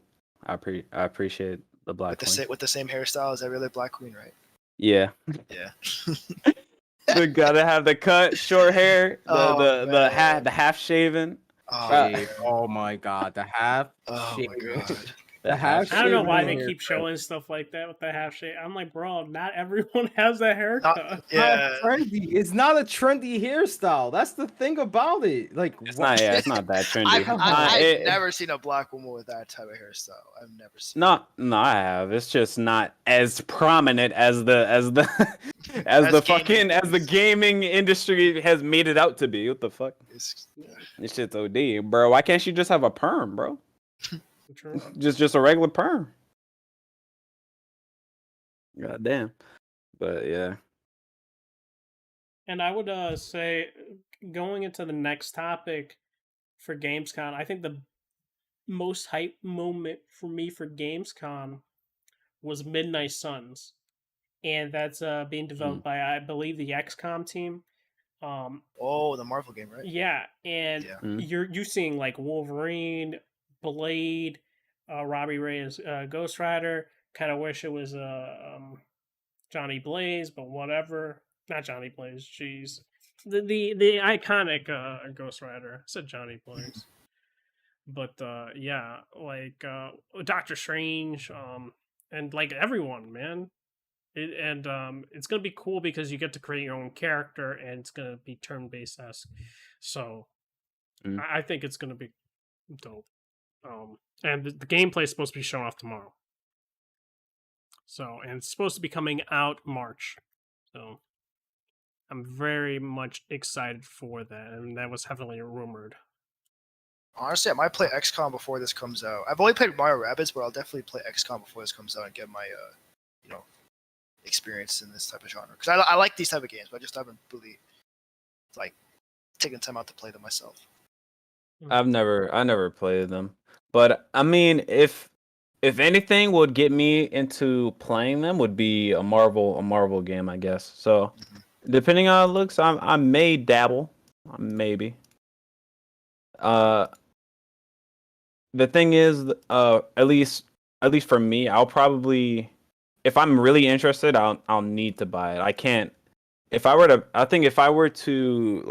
I appreciate the black queen. with the same hairstyle as every other Black Queen, right? Yeah. Yeah. They gotta have the cut, short hair, Oh, the half shaven. Oh, Shave. Oh my god, the half oh shave. my god. The half I don't know shave why in they here, keep bro. showing stuff like that with the half shade. I'm like, bro, not everyone has that haircut. Not, Not yeah. trendy. It's not a trendy hairstyle. That's the thing about it. Like, It's what? not. Yeah, it's not that trendy. I've never seen a black woman with that type of hairstyle. I've never seen. No, I have. It's just not as prominent as the As as the gaming industry has made it out to be. What the fuck? It's, This shit's OD, bro. Why can't she just have a perm, bro? True. Just a regular perm. God damn. But yeah. And I would say, going into the next topic for Gamescom, I think the most hype moment for me for Gamescom was Midnight Suns, and that's being developed by, I believe, the XCOM team. oh, the Marvel game, right? Yeah, and Yeah. you seeing like Wolverine, Blade, Robbie Reyes, Ghost Rider. Kind of wish it was Johnny Blaze, but whatever. Not Johnny Blaze. Jeez, the iconic Ghost Rider. I said Johnny Blaze, but yeah, like Doctor Strange, and like everyone, man. It's gonna be cool because you get to create your own character, and it's gonna be turn based esque. So Mm. I think it's gonna be dope. And the gameplay is supposed to be shown off tomorrow. So, and it's supposed to be coming out March. So I'm very much excited for that, and that was heavily rumored. Honestly, I might play XCOM before this comes out. I've only played Mario Rabbids, but I'll definitely play XCOM before this comes out and get my experience in this type of genre. Because I like these type of games, but I just haven't really like taken time out to play them myself. I never played them. But I mean, if anything would get me into playing them would be a Marvel game, I guess. So depending on how it looks, I may dabble. Maybe. the thing is, at least for me, I'll probably, if I'm really interested, I'll need to buy it. I can't. I think if I were to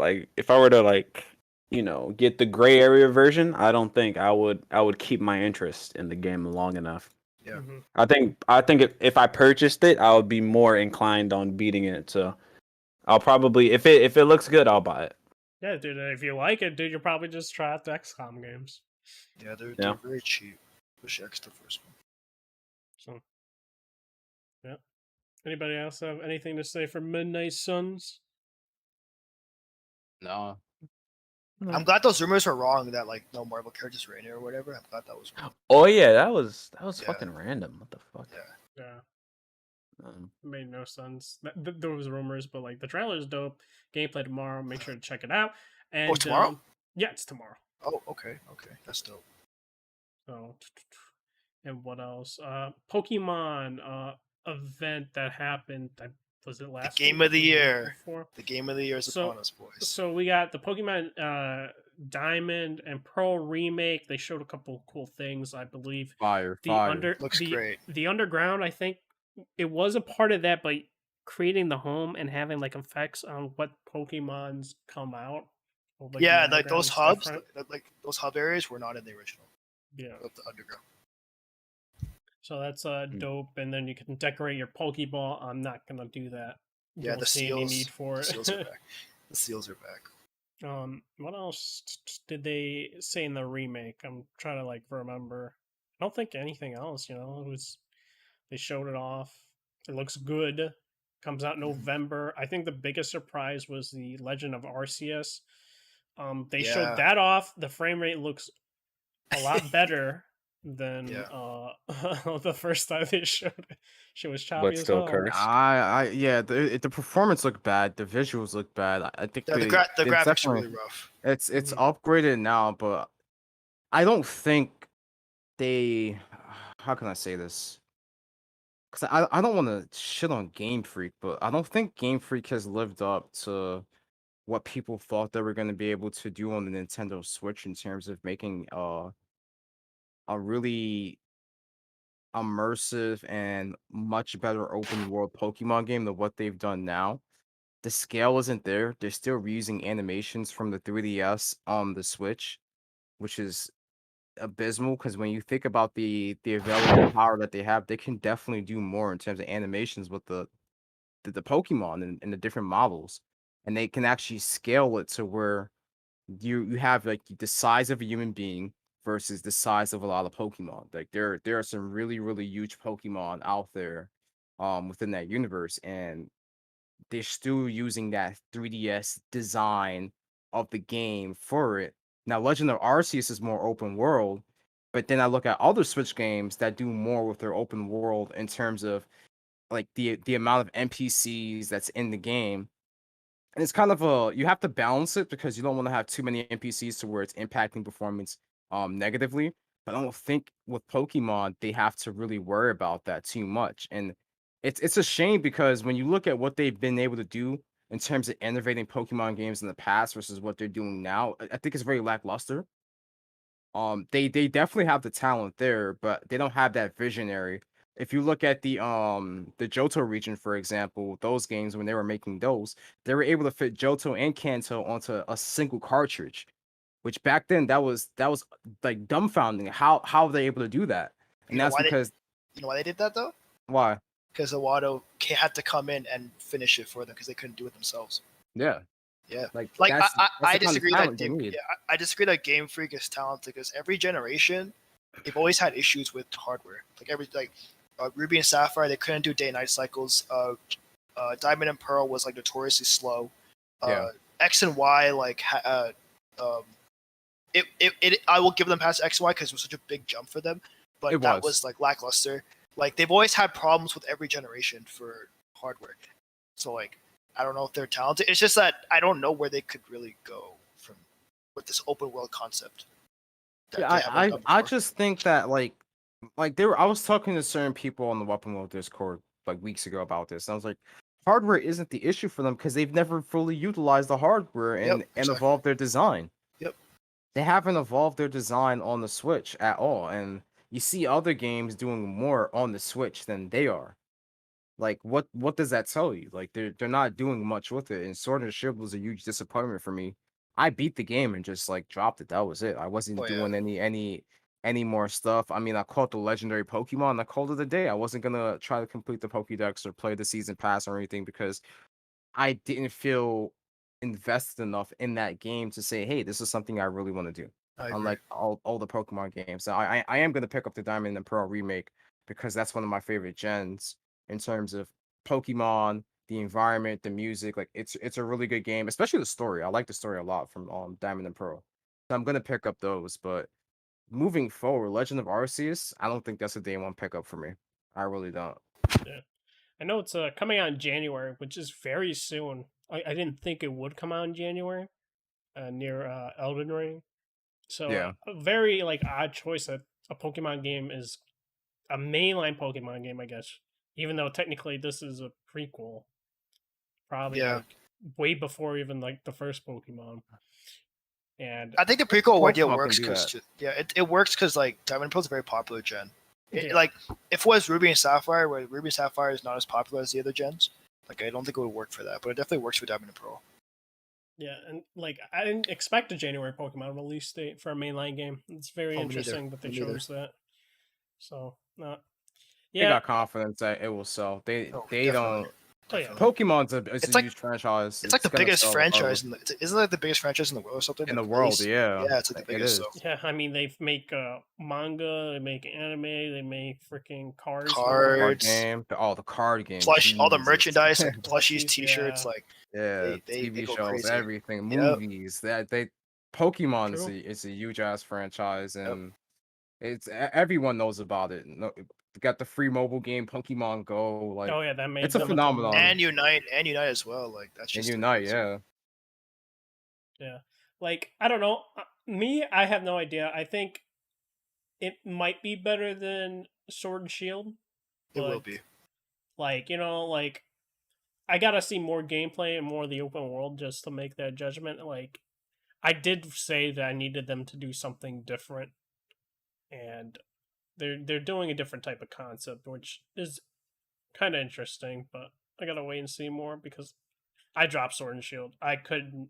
get the gray area version, I don't think I would keep my interest in the game long enough. Yeah. Mhm. I think if I purchased it, I would be more inclined on beating it. So I'll probably, if it looks good, I'll buy it. Yeah, dude. If you like it, dude, you'll probably just try out the XCOM games. Yeah, they're Yeah. very cheap. Especially X the first one. So, yeah. Anybody else have anything to say for Midnight Suns? No. I'm glad those rumors were wrong that like no Marvel characters were in it or whatever. I'm glad that was wrong. Oh yeah, that was Yeah. fucking random. What the fuck? Yeah. Yeah, made no sense. There was rumors, but like the trailer is dope. Gameplay tomorrow. Make sure to check it out. And tomorrow? yeah, it's tomorrow. Oh, okay. That's dope. So, and what else? Pokemon event that happened. Was it last game week? of the Was it the week year. before? The game of the year is So- upon us, boys. So we got the Pokemon Diamond and Pearl remake. They showed a couple cool things, I believe. Fire. Looks great. The underground, I think it was a part of that, but creating the home and having like effects on what Pokemons come out. Well, like, the yeah, like underground those is hubs, different. like those hub areas were not in the original Yeah. of the underground. So that's dope, and then you can decorate your Pokeball. I'm not gonna do that. Yeah, Don't the see any seals. need for The it. seals are back. The seals are back. What else did they say in the remake? I'm trying to like remember. I don't think anything else. It was they showed it off. It looks good. Comes out November. I think the biggest surprise was the Legend of Arceus. They Yeah. showed that off. The frame rate looks a lot better than Yeah. the first time they showed it. She was choppy But as still hell. cursed. Yeah, the performance looked bad. The visuals look bad. I think Yeah, the it's graphics are definitely- really rough. It's Mhm. upgraded now, but I don't think they. How can I say this? Because I don't want to shit on Game Freak, but I don't think Game Freak has lived up to what people thought they were going to be able to do on the Nintendo Switch in terms of making a really immersive and much better open world Pokemon game than what they've done now. The scale isn't there. They're still reusing animations from the 3DS on the Switch, which is abysmal because when you think about the available power that they have, they can definitely do more in terms of animations with the Pokemon and the different models. And they can actually scale it to where you have like the size of a human being versus the size of a lot of Pokemon. Like there are some really, really huge Pokemon out there within that universe, and they're still using that 3DS design of the game for it. Now, Legend of Arceus is more open world, but then I look at other Switch games that do more with their open world in terms of like the amount of NPCs that's in the game. And it's kind of you have to balance it because you don't want to have too many NPCs to where it's impacting performance negatively. But I don't think with Pokemon they have to really worry about that too much. And it's a shame because when you look at what they've been able to do in terms of innovating Pokemon games in the past versus what they're doing now, I think it's very lackluster. They definitely have the talent there, but they don't have that visionary. If you look at the Johto region, for example, those games when they were making those, they were able to fit Johto and Kanto onto a single cartridge, which back then that was like dumbfounding. How are they able to do that? And You know that's why they- because You know why they did that though? why? Because Iwado had to come in and finish it for them because they couldn't do it themselves. Yeah, Yeah. like Like that's I the kind of disagree that talent you need. I disagree that Game Freak is talented because every generation they've always had issues with hardware. Ruby and Sapphire they couldn't do day and night cycles. Diamond and Pearl was like notoriously slow. Yeah. X and Y I will give them past X and Y because it was such a big jump for them, but that was like lackluster. Like they've always had problems with every generation for hardware. So like I don't know if they're talented. It's just that I don't know where they could really go from with this open world concept. that Yeah, they haven't done I before. just think that like they were I was talking to certain people on the Weapon World Discord like weeks ago about this. And I was like, hardware isn't the issue for them because they've never fully utilized the hardware and exactly. evolved their design. Yep. they haven't evolved their design on the Switch at all, and you see other games doing more on the Switch than they are. Like, what does that tell you? Like, they're not doing much with it. And Sword and Shield was a huge disappointment for me. I beat the game and just like dropped it. That was it. I wasn't Oh yeah. doing any more stuff. I mean, I caught the legendary Pokemon. And I called it a day. I wasn't gonna try to complete the Pokédex or play the season pass or anything because I didn't feel invested enough in that game to say, hey, this is something I really want to do. I agree. Unlike all the Pokemon games. So I am gonna pick up the Diamond and Pearl remake because that's one of my favorite gens in terms of Pokemon, the environment, the music. Like it's a really good game, especially the story. I like the story a lot from Diamond and Pearl. So I'm gonna pick up those, but moving forward, Legend of Arceus, I don't think that's a day one pickup for me. I really don't. Yeah. I know it's coming out in January, which is very soon. I didn't think it would come out in January, near Elden Ring. So Yeah. a very like odd choice that a Pokemon game is a mainline Pokemon game, I guess. Even though technically this is a prequel, probably Yeah. like way before even like the first Pokemon. And I think the prequel idea Pokemon can works do because it works because like Diamond and Pearl is a very popular gen. Yeah. Like if it was Ruby and Sapphire, where Ruby and Sapphire is not as popular as the other gens, like I don't think it would work for that, but it definitely works for Diamond and Pearl. yeah, and like I didn't expect a January Pokemon release date for a mainline game. It's very Oh, me neither. interesting that they Me neither. chose that. So, They yeah, got confidence that it will sell. They Definitely. don't. Oh, yeah. Definitely. Pokemon's It's a like- huge franchise. It's like the gonna biggest sell franchise regardless. isn't it like the biggest franchise in the world or something? In the Like, world, least- yeah. Yeah, it's like the It biggest. is. So. yeah. I mean, they make manga, they make anime, they make freaking cards. Cards. Card game. The card game. Plush, all the Jesus. merchandise, like plushies, Plushies, T-shirts, yeah. like Yeah, they TV go shows, crazy. everything, Yep. movies. Pokemon True. is a huge ass franchise, and everyone knows about it. No, they got the free mobile game Pokemon Go. Like, Oh yeah, that made it's a them phenomenon. and Unite as well. Like that's and just Unite, crazy. yeah. Yeah, like I don't know. Me, I have no idea. I think it might be better than Sword and Shield. It will but, be. Like like I gotta see more gameplay and more of the open world just to make that judgment. Like I did say that I needed them to do something different, and they're doing a different type of concept, which is kind of interesting. But I gotta wait and see more because I dropped Sword and Shield. I couldn't.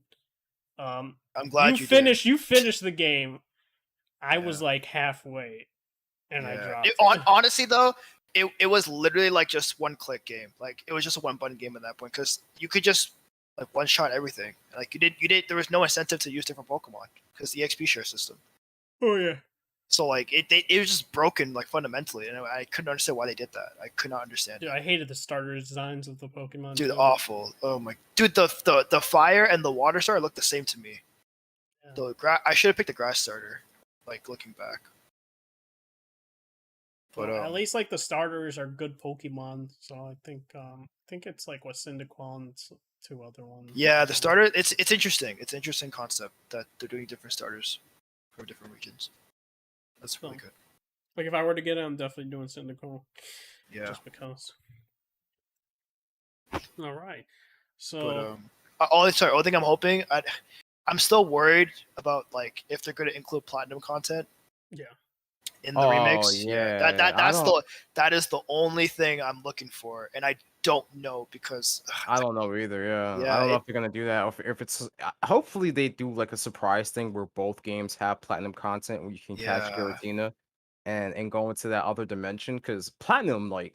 I'm glad you finished. You finished the game. I Yeah. was like halfway, and I Yeah. dropped. Honestly, though, it was literally like just one click game. Like it was just a one button game at that point because you could just like one shot everything. Like you did. There was no incentive to use different Pokemon because the XP share system. Oh yeah. So like it was just broken like fundamentally, and I couldn't understand why they did that. I could not understand. Dude, I hated the starter designs of the Pokemon. Dude, too. awful. Oh my, dude, the fire and the water starter look the same to me. Yeah. I should have picked the grass starter. Like looking back. But At least like the starters are good Pokemon, so I think it's like what Cyndaquil and two other ones. yeah, the starter it's interesting. It's an interesting concept that they're doing different starters for different regions. That's really good. Like if I were to get it, I'm definitely doing Cyndaquil. Yeah. Just because. All right. So But only thing I'm hoping I'm still worried about like if they're going to include platinum content. Yeah. In the remix, yeah. that is the only thing I'm looking for, and I don't know because I don't know either. Yeah, Yeah, I don't know if they're gonna do that. Or if it's hopefully they do like a surprise thing where both games have platinum content where you can catch Yeah. Giratina and go into that other dimension. Because platinum, like,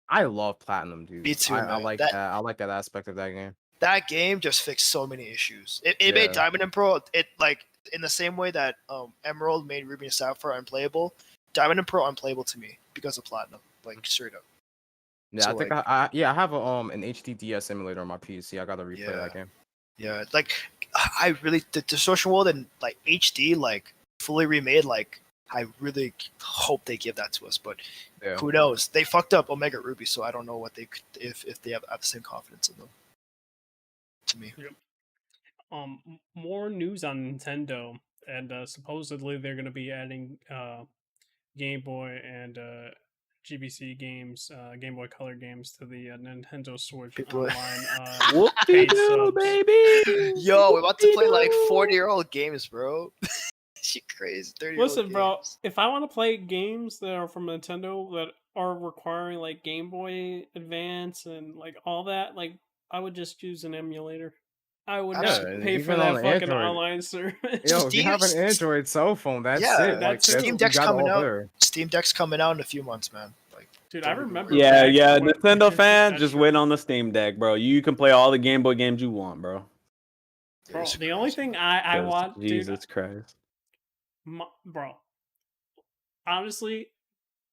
I love platinum, dude. Me too, I man. like that. I like that aspect of that game. that game just fixed so many issues. It made Yeah. Diamond and Pearl like in the same way that Emerald made Ruby and Sapphire unplayable. Diamond and Pearl unplayable to me because of platinum, like straight up. Yeah, So, I think like- I have a an HDDS emulator on my PC. I gotta replay that game. Yeah, like I really the social world and like HD like fully remade. Like I really hope they give that to us, but Yeah. who knows? They fucked up Omega Ruby, so I don't know what they could if they have the same confidence in them. To me, more news on Nintendo, and supposedly they're going to be adding Game Boy and GBC games, Game Boy Color games to the Nintendo Switch People- online. Paid subs. baby. yo, we're about to play like 40-year-old games, bro. She crazy 30-year-old Listen, bro, games. if I want to play games that are from Nintendo that are requiring like Game Boy Advance and like all that, like I would just use an emulator. I would not Absolutely. pay for even on that an fucking Android. online service. Yo, if you Steam, have an Android cell phone, that's yeah, it. That Like too. that's Steam you Deck's got it coming all out. there. Steam Deck's coming out in a few months, man. Like, Dude, I don't even remember worry. Yeah, back yeah. when- Nintendo fans, That's just true. wait on the Steam Deck, bro. You can play all the Game Boy games you want, bro. Bro, It's the only crazy. thing I 'Cause want, dude, Jesus Christ. bro, honestly,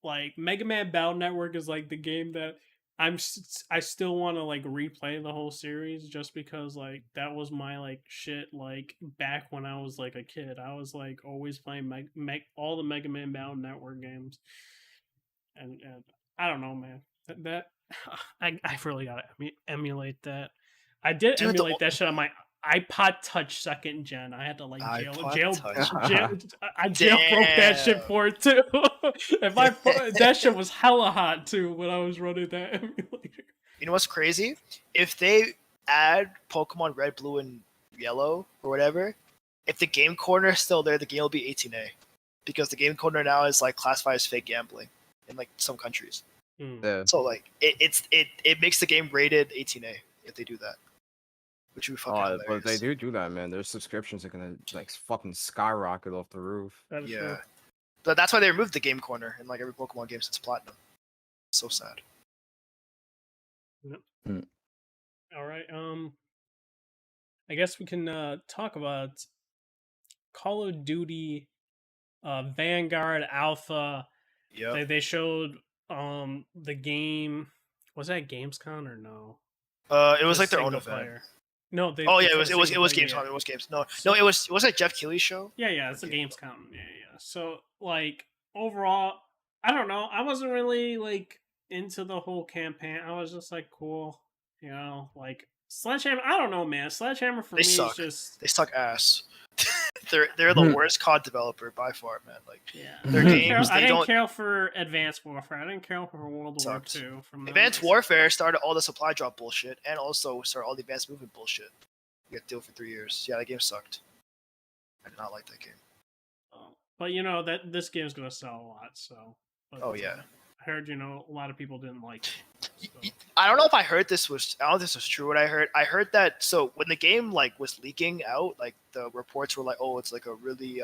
like Mega Man Battle Network is like the game that I still want to like replay the whole series just because like that was my like shit like back when I was like a kid. I was like always playing all the Mega Man Battle Network games, and I don't know, man. That I really gotta emulate that. I did Dude, emulate that shit on my iPod Touch second gen. I had to like iPod Touch. I jailbroke that shit Damn. for it too. If I that shit was hella hot too when I was running that emulator. You know what's crazy? If they add Pokemon Red, Blue, and Yellow or whatever, if the game corner is still there, the game will be 18A, because the game corner now is like classified as fake gambling in like some countries. Yeah. So like it makes the game rated 18A if they do that, which would be fucking Oh, but hilarious. they do that, man. Their subscriptions are gonna like fucking skyrocket off the roof. That is Yeah, true. but that's why they removed the game corner in like every Pokemon game since Platinum. So sad. All right. I guess we can talk about Call of Duty Vanguard Alpha. Yeah. They showed the game. Was that Gamescom or no? It was The like their own single event. player. No, they. Oh yeah, for it was the it was single player, Gamescom. yeah. It was Games. No, it was that Jeff Keighley show. Yeah, it's a Okay. Gamescom. Yeah. So like overall, I don't know. I wasn't really like into the whole campaign. I was just like, cool, like Sledgehammer. I don't know, man. Sledgehammer for They me suck. is just They suck ass. they're the worst COD developer by far, man. Like yeah. their I didn't care, games, I they didn't don't care for Advanced Warfare. I didn't care for World War Sucked. II. From them. Advanced Warfare started all the supply drop bullshit and also started all the advanced movement bullshit. You got to deal for 3 years. Yeah, that game sucked. I did not like that game. But that this game's gonna sell a lot. So. But, Oh yeah. I heard a lot of people didn't like it. So. I don't know if I heard this was. I don't know if this was true. What I heard that. So when the game like was leaking out, like the reports were like, "Oh, it's like a really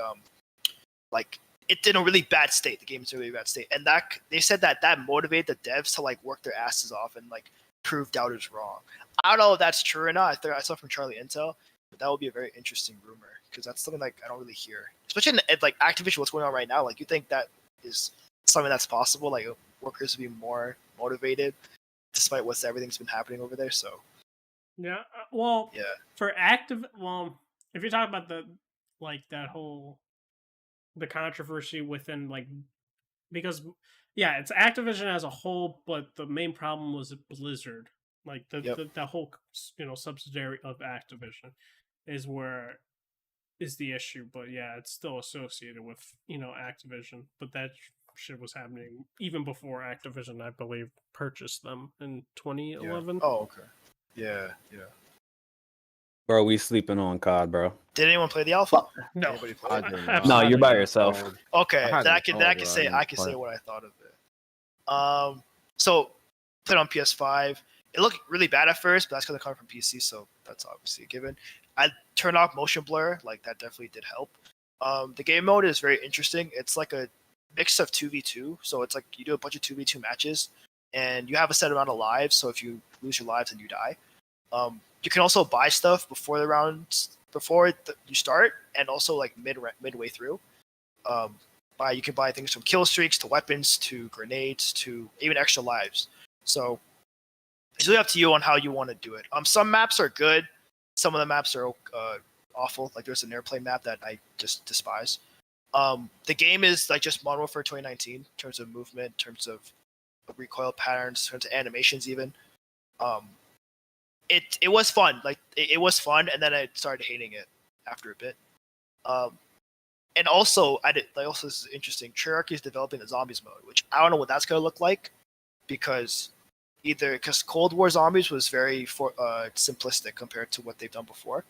like it's in a really bad state. The game's in a really bad state," and that they said that motivated the devs to like work their asses off and like prove doubters wrong. I don't know if that's true or not. I saw from Charlie Intel, but that would be a very interesting rumor because that's something like I don't really hear, especially in like Activision. What's going on right now? Like, you think that is something that's possible? Like, workers would be more motivated despite everything's been happening over there. So Yeah. Well. yeah, For active, well, if you're talking about that whole the controversy within because it's Activision as a whole, but the main problem was Blizzard, like the whole subsidiary of Activision is the issue. But yeah, it's still associated with Activision, but that shit was happening even before Activision, I believe, purchased them in 2011. yeah. Oh, okay. Yeah. Bro, we sleeping on COD, bro. Did anyone play the alpha? No. Anybody play it? I did not. Absolutely No, you're by not. yourself. Okay, I had then it I can installed, but say didn't I can play say it. what I thought of it. So played on PS5. It looked really bad at first, but that's because it comes from PC, so that's obviously a given. I turned off motion blur, like that definitely did help. The game mode is very interesting. It's like a mix of 2v2, so it's like you do a bunch of 2v2 matches, and you have a set amount of lives. So if you lose your lives, then you die. You can also buy stuff before the rounds, you start, and also like midway through. You can buy things from kill streaks to weapons to grenades to even extra lives. So it's really up to you on how you want to do it. Some maps are good. Some of the maps are awful. Like there's an airplane map that I just despise. The game is like just Modern Warfare 2019 in terms of movement, in terms of recoil patterns, in terms of animations even. It was fun. Like it was fun, and then I started hating it after a bit. And also this is interesting. Treyarch is developing the zombies mode, which I don't know what that's gonna look like, because Cold War Zombies was very simplistic compared to what they've done before.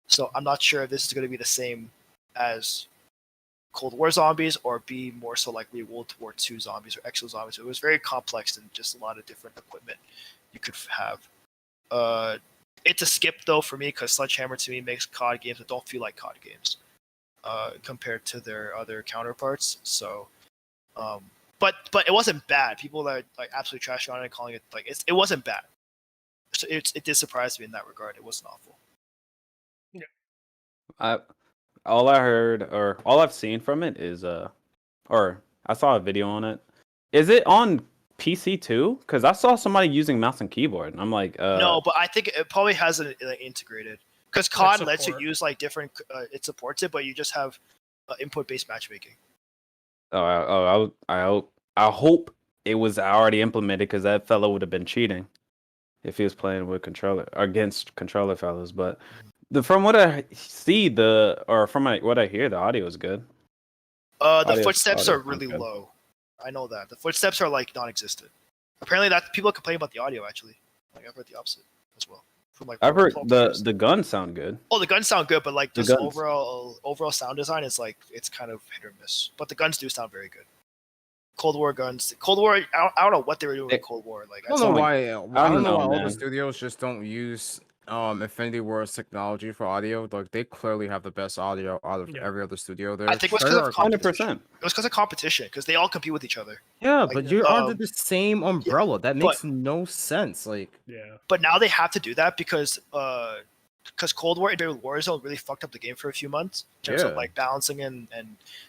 So I'm not sure if this is going to be the same as Cold War zombies, or B, more so likely World War II zombies or exo zombies. It was very complex and just a lot of different equipment you could have. It's a skip though for me because Sledgehammer to me makes COD games that don't feel like COD games compared to their other counterparts. So, but it wasn't bad. People that like absolutely trashing on it, calling it like it wasn't bad. So it did surprise me in that regard. It wasn't awful. All I heard or all I've seen from it is or I saw a video on it. Is it on PC too? Because I saw somebody using mouse and keyboard, and I'm like, No, but I think it probably has it integrated because COD lets you support. use like different. It supports it, but you just have input-based matchmaking. I hope it was already implemented because that fellow would have been cheating if he was playing with controller against controller fellows. But from what I see, what I hear, the audio is good. The footsteps are really low. I know that the footsteps are like non-existent. Apparently, that people complain about the audio. Actually, like I've heard the opposite as well. From like I've heard players. the guns sound good. Oh, the guns sound good, but like The just guns. overall sound design is like it's kind of hit or miss. But the guns do sound very good. Cold War guns. Cold War. I don't know what they were doing with Cold War. Like I don't know why. I don't know why all man. the studios just don't use Infinity Ward's technology for audio. Like they clearly have the best audio out of every other studio there. I think it was because of competition. 100%. It was because of competition because they all compete with each other. Yeah, Like, but you're under the same umbrella. That makes but- no sense. Like, Yeah. But now they have to do that because Cold War integrated with Warzone really fucked up the game for a few months in terms of like balancing and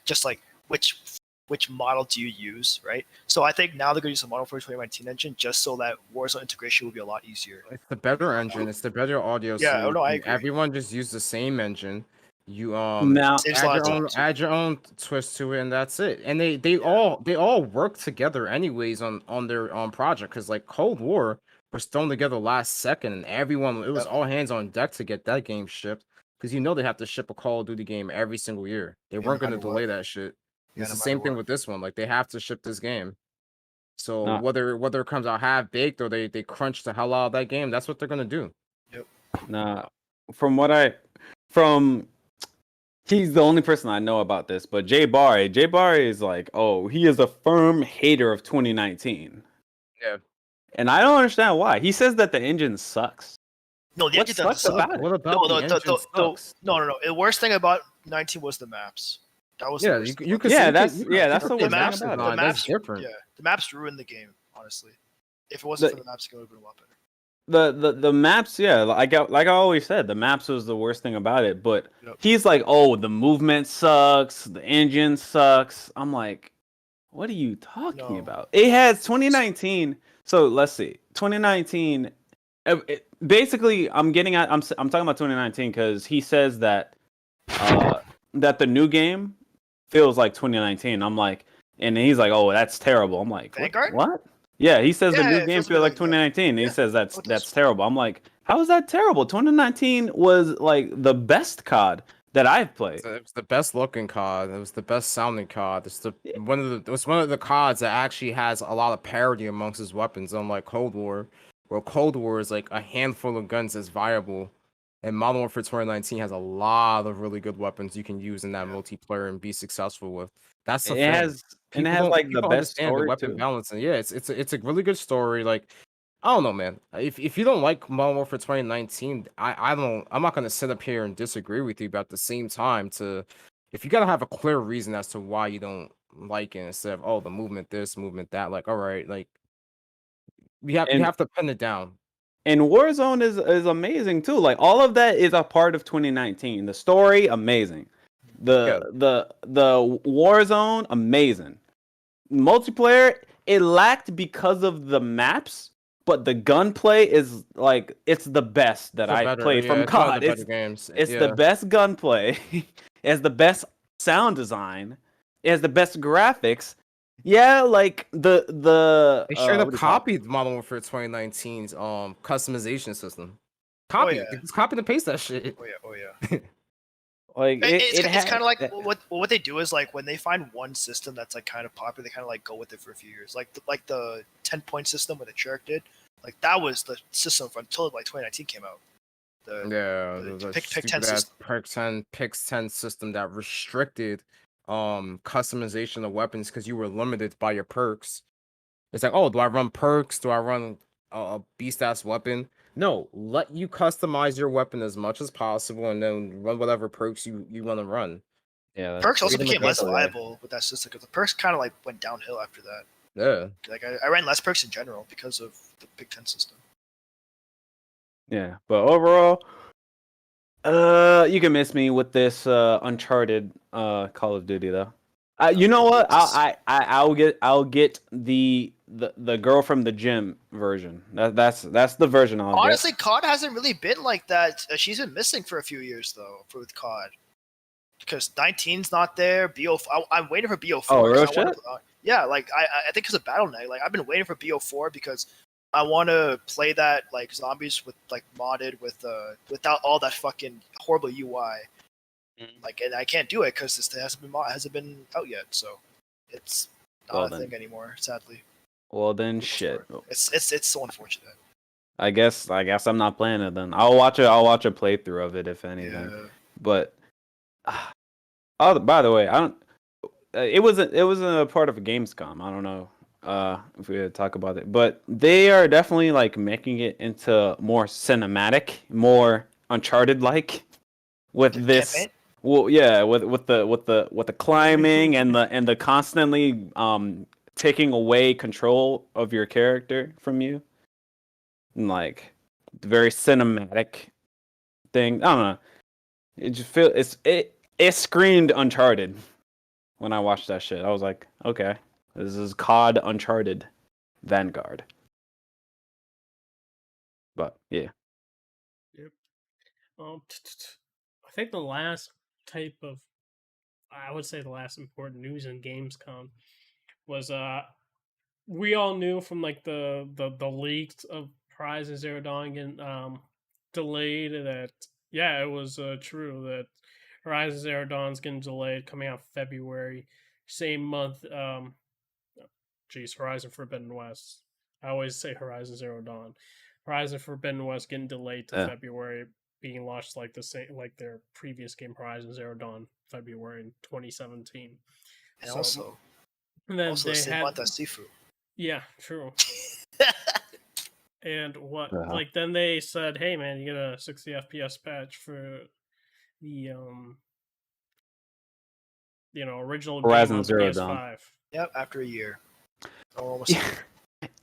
just like which model do you use, right? So I think now they're going to use the Model 2019 engine just so that Warzone integration will be a lot easier. it's the better engine. It's the better audio. Yeah, so no, I agree. everyone just use the same engine. You Now Saves a lot of time, too. add your own twist to it, and that's it. And they all work together anyways on their project because like Cold War was thrown together last second, and everyone it was all hands on deck to get that game shipped because they have to ship a Call of Duty game every single year. They weren't going to delay that shit. It's the same thing with this one. Like they have to ship this game. So whether it comes out half baked or they crunch the hell out of that game, that's what they're gonna do. Yep. Nah, he's the only person I know about this, but Jay Barry is like, oh, he is a firm hater of 2019. Yeah. And I don't understand why. He says that the engine sucks. No, the engine doesn't suck. about it? What about the engine sucks? No. The worst thing about 19 was the maps. That was Yeah, the worst you part. could that's the the maps worst thing about it. The that's maps, different. yeah, the maps ruined the game. Honestly, if it wasn't for the maps, it would have been a lot better. The maps, yeah, like I always said, the maps was the worst thing about it. But he's like, oh, the movement sucks, the engine sucks. I'm like, what are you talking about? It has 2019. So let's see, 2019. Basically, I'm talking about 2019 because he says that that the new game feels like 2019. I'm like, and he's like, oh, that's terrible. I'm like, Vanguard? What? Yeah, he says the new it game feels feels like like 2019. And Yeah, he says it that's terrible. I'm like, how is that terrible? 2019 was like the best COD that I've played. It was the best looking COD. It was the best sounding COD. It was one of the CODs that actually has a lot of parity amongst his weapons, unlike Cold War, where Cold War is like a handful of guns that's viable. And Modern Warfare 2019 has a lot of really good weapons you can use in that multiplayer and be successful with. That's the thing. It has like the best story the weapon too. balance. And yeah, it's a really good story. Like I don't know, man. If you don't like Modern Warfare 2019, I'm not gonna sit up here and disagree with you. But at the same time, if you gotta have a clear reason as to why you don't like it, instead of the movement this, movement that, like all right, like you have to pin it down. And Warzone is amazing too. Like all of that is a part of 2019. The story, amazing. The Warzone, amazing. Multiplayer, it lacked because of the maps, but the gunplay is like it's the best that I've played from COD. It's the best gunplay. It has the best sound design. It has the best graphics. Yeah, like they straight up copied Modern Warfare 2019's customization system. Just copy and paste that shit. Oh yeah. Like it's kind of like what they do is like when they find one system that's like kind of popular, they kind of like go with it for a few years. Like the 10-point system with the Cherrick did, like that was the system until like 2019 came out. The pick 10 system. Pick 10 system that restricted customization of weapons because you were limited by your perks. It's like, oh, do I run perks? Do I run a beast ass weapon? No, let you customize your weapon as much as possible, and then run whatever perks you want to run. Yeah, Perks also freedom of became less gameplay. viable with that system because the perks kind of like went downhill after that. Yeah. Like I ran less perks in general because of the Big Ten system. Yeah, but overall, you can miss me with this Uncharted Call of Duty though. You know what? I'll get the girl from the gym version. That's the version I'll Honestly, get. COD hasn't really been like that. She's been missing for a few years though with COD because 19's not there. I'm waiting for BO4. Oh, real 'cause I wanna- shit? yeah, like I think because of BattleNet, like I've been waiting for BO4 because I want to play that like zombies with like modded with without all that fucking horrible UI. Like, and I can't do it because this hasn't been out yet, so it's not Well a then. thing anymore. Sadly, Well then, shit. it's so unfortunate. I guess I'm not playing it then. I'll watch a playthrough of it if anything. Yeah. But oh, by the way, I don't. It wasn't a part of a Gamescom. I don't know if we would talk about it, but they are definitely like making it into more cinematic, more Uncharted like with this. Campaign? Well, yeah, with the climbing and the constantly taking away control of your character from you, and like very cinematic thing. I don't know. It just it screamed Uncharted when I watched that shit. I was like, okay, this is COD Uncharted Vanguard. But yeah. Yep. I think the last type of, I would say the last important news in Gamescom was we all knew from like the leaks of Horizon Zero Dawn getting delayed that it was true that Horizon Zero Dawn's getting delayed, coming out February, same month. Horizon Forbidden West. I always say Horizon Zero Dawn. Horizon Forbidden West getting delayed to February, being launched like the same like their previous game Horizon Zero Dawn, February in 2017. And So, also then the they same had month as Sifu. yeah, true. And what Uh-huh. like then they said, "Hey man, you get a 60 FPS patch for the original Horizon game on Zero PS5." Dawn. Yep, after a year. Or almost a year.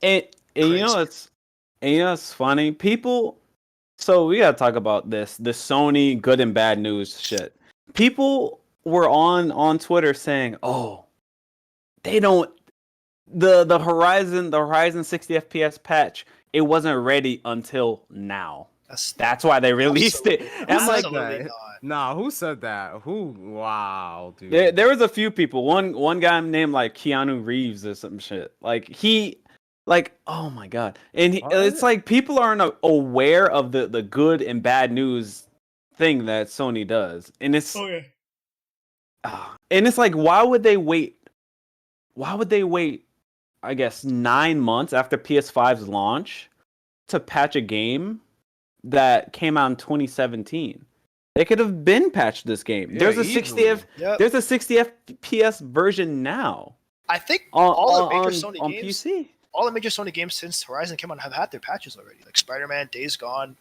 And you know it's funny. People, so we gotta talk about this Sony good and bad news shit. People were on Twitter saying, "Oh, they don't the Horizon 60 FPS patch. It wasn't ready until now. That's why they released it." And I'm like, Absolutely that? not. Nah, who said that? Who? Wow, dude. there was a few people. One guy named like Keanu Reeves or some shit. Like he, like, oh my god. And it's like people aren't aware of the good and bad news thing that Sony does, and it's and it's like, why would they wait? I guess 9 months after PS5's launch to patch a game that came out in 2017. They could have been patched this game. Yeah, There's a easily. there's a 60 FPS version now. I think on all the major Sony on games, PC. all the major Sony games since Horizon came out have had their patches already. Like Spider-Man, Days Gone,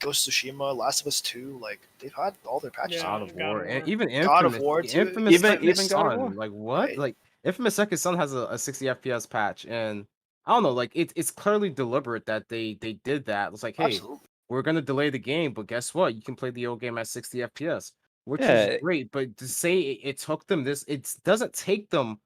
Ghost of Tsushima, Last of Us 2. Like they've had all their patches. Yeah. God of God War, of and War. even God Infamous, of War too. Infamous Even Second God of War. Son. Like what? Right. Like Infamous Second Son has a 60 FPS patch, and I don't know. Like it's clearly deliberate that they did that. It's like, hey, Absolutely. we're gonna delay the game, but guess what? You can play the old game at 60 FPS, which Yeah. is great. But to say it took them this, it doesn't take them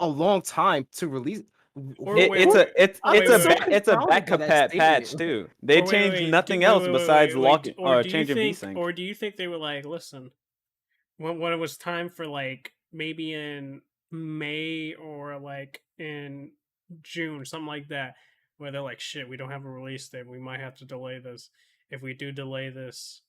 a long time to release. It's a backup patch too. They Or changed nothing else besides locking or or do you changing think, VSync. or do you think they were like, listen, when it was time for like maybe in May or like in June, something like that, where they're like, shit, we don't have a release date, we might have to delay this. If we do delay this,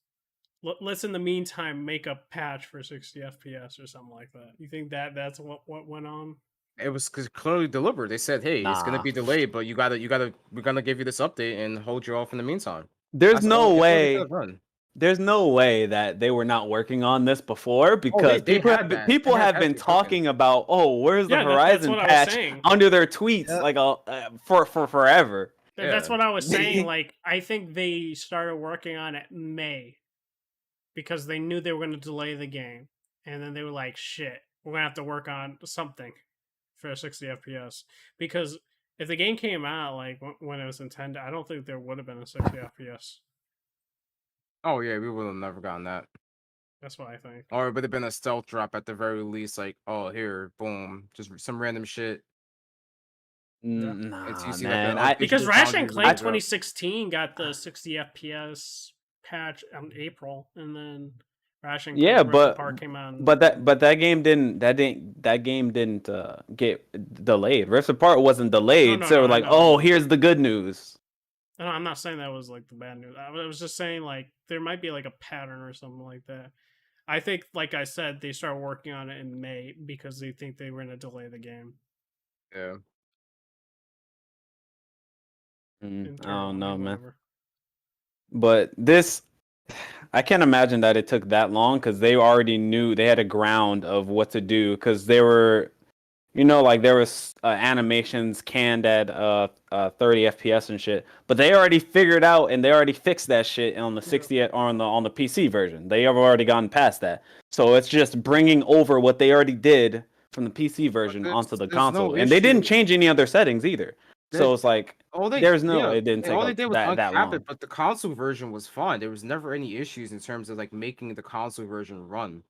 let's in the meantime make a patch for 60 FPS or something like that. You think that's what went on? It was clearly deliberate. They said, "Hey, it's gonna Nah. be delayed, but you gotta, we're gonna give you this update and hold you off in the meantime." There's That's no all they could way. have done. there's no way that they were not working on this before because they had that. They people had have been that shit cooking. talking about, oh, where's the Yeah, that's Horizon what I was patch saying. under their tweets Yep. like for forever. That's Yeah. what I was saying. Like, I think they started working on it May because they knew they were going to delay the game, and then they were like, "Shit, we're gonna have to work on something for 60 FPS." Because if the game came out like when it was intended, I don't think there would have been a 60 FPS. Oh yeah, we would have never gotten that. That's what I think. Or it would have been a stealth drop at the very least, like, oh here, boom, just some random shit. Yeah. Nah, And so you see man. like Because digital Ratchet and foundry Clay really drop. 2016 got the 60 FPS patch in April, and then Ratchet and Clay Yeah, Rift Apart came out. but that game didn't get delayed. Rift Apart wasn't delayed, no, so I like, know. oh, here's the good news. No, I'm not saying that was like the bad news. I was just saying like there might be like a pattern or something like that. I think, like I said, they started working on it in May because they think they were going to delay the game. Yeah. I don't Internally, know, man. whatever. But this, I can't imagine that it took that long because they already knew they had a ground of what to do because they were, like there was animations canned at 30 FPS and shit. But they already figured out and they already fixed that shit on the 60 or on the PC version. They have already gotten past that. So it's just bringing over what they already did from the PC version onto the console, no and they didn't issue. change any other settings either. So it's like All they, there's no, yeah, it didn't and all they take did was that uncap long. it, but the console version was fine. There was never any issues in terms of like making the console version run.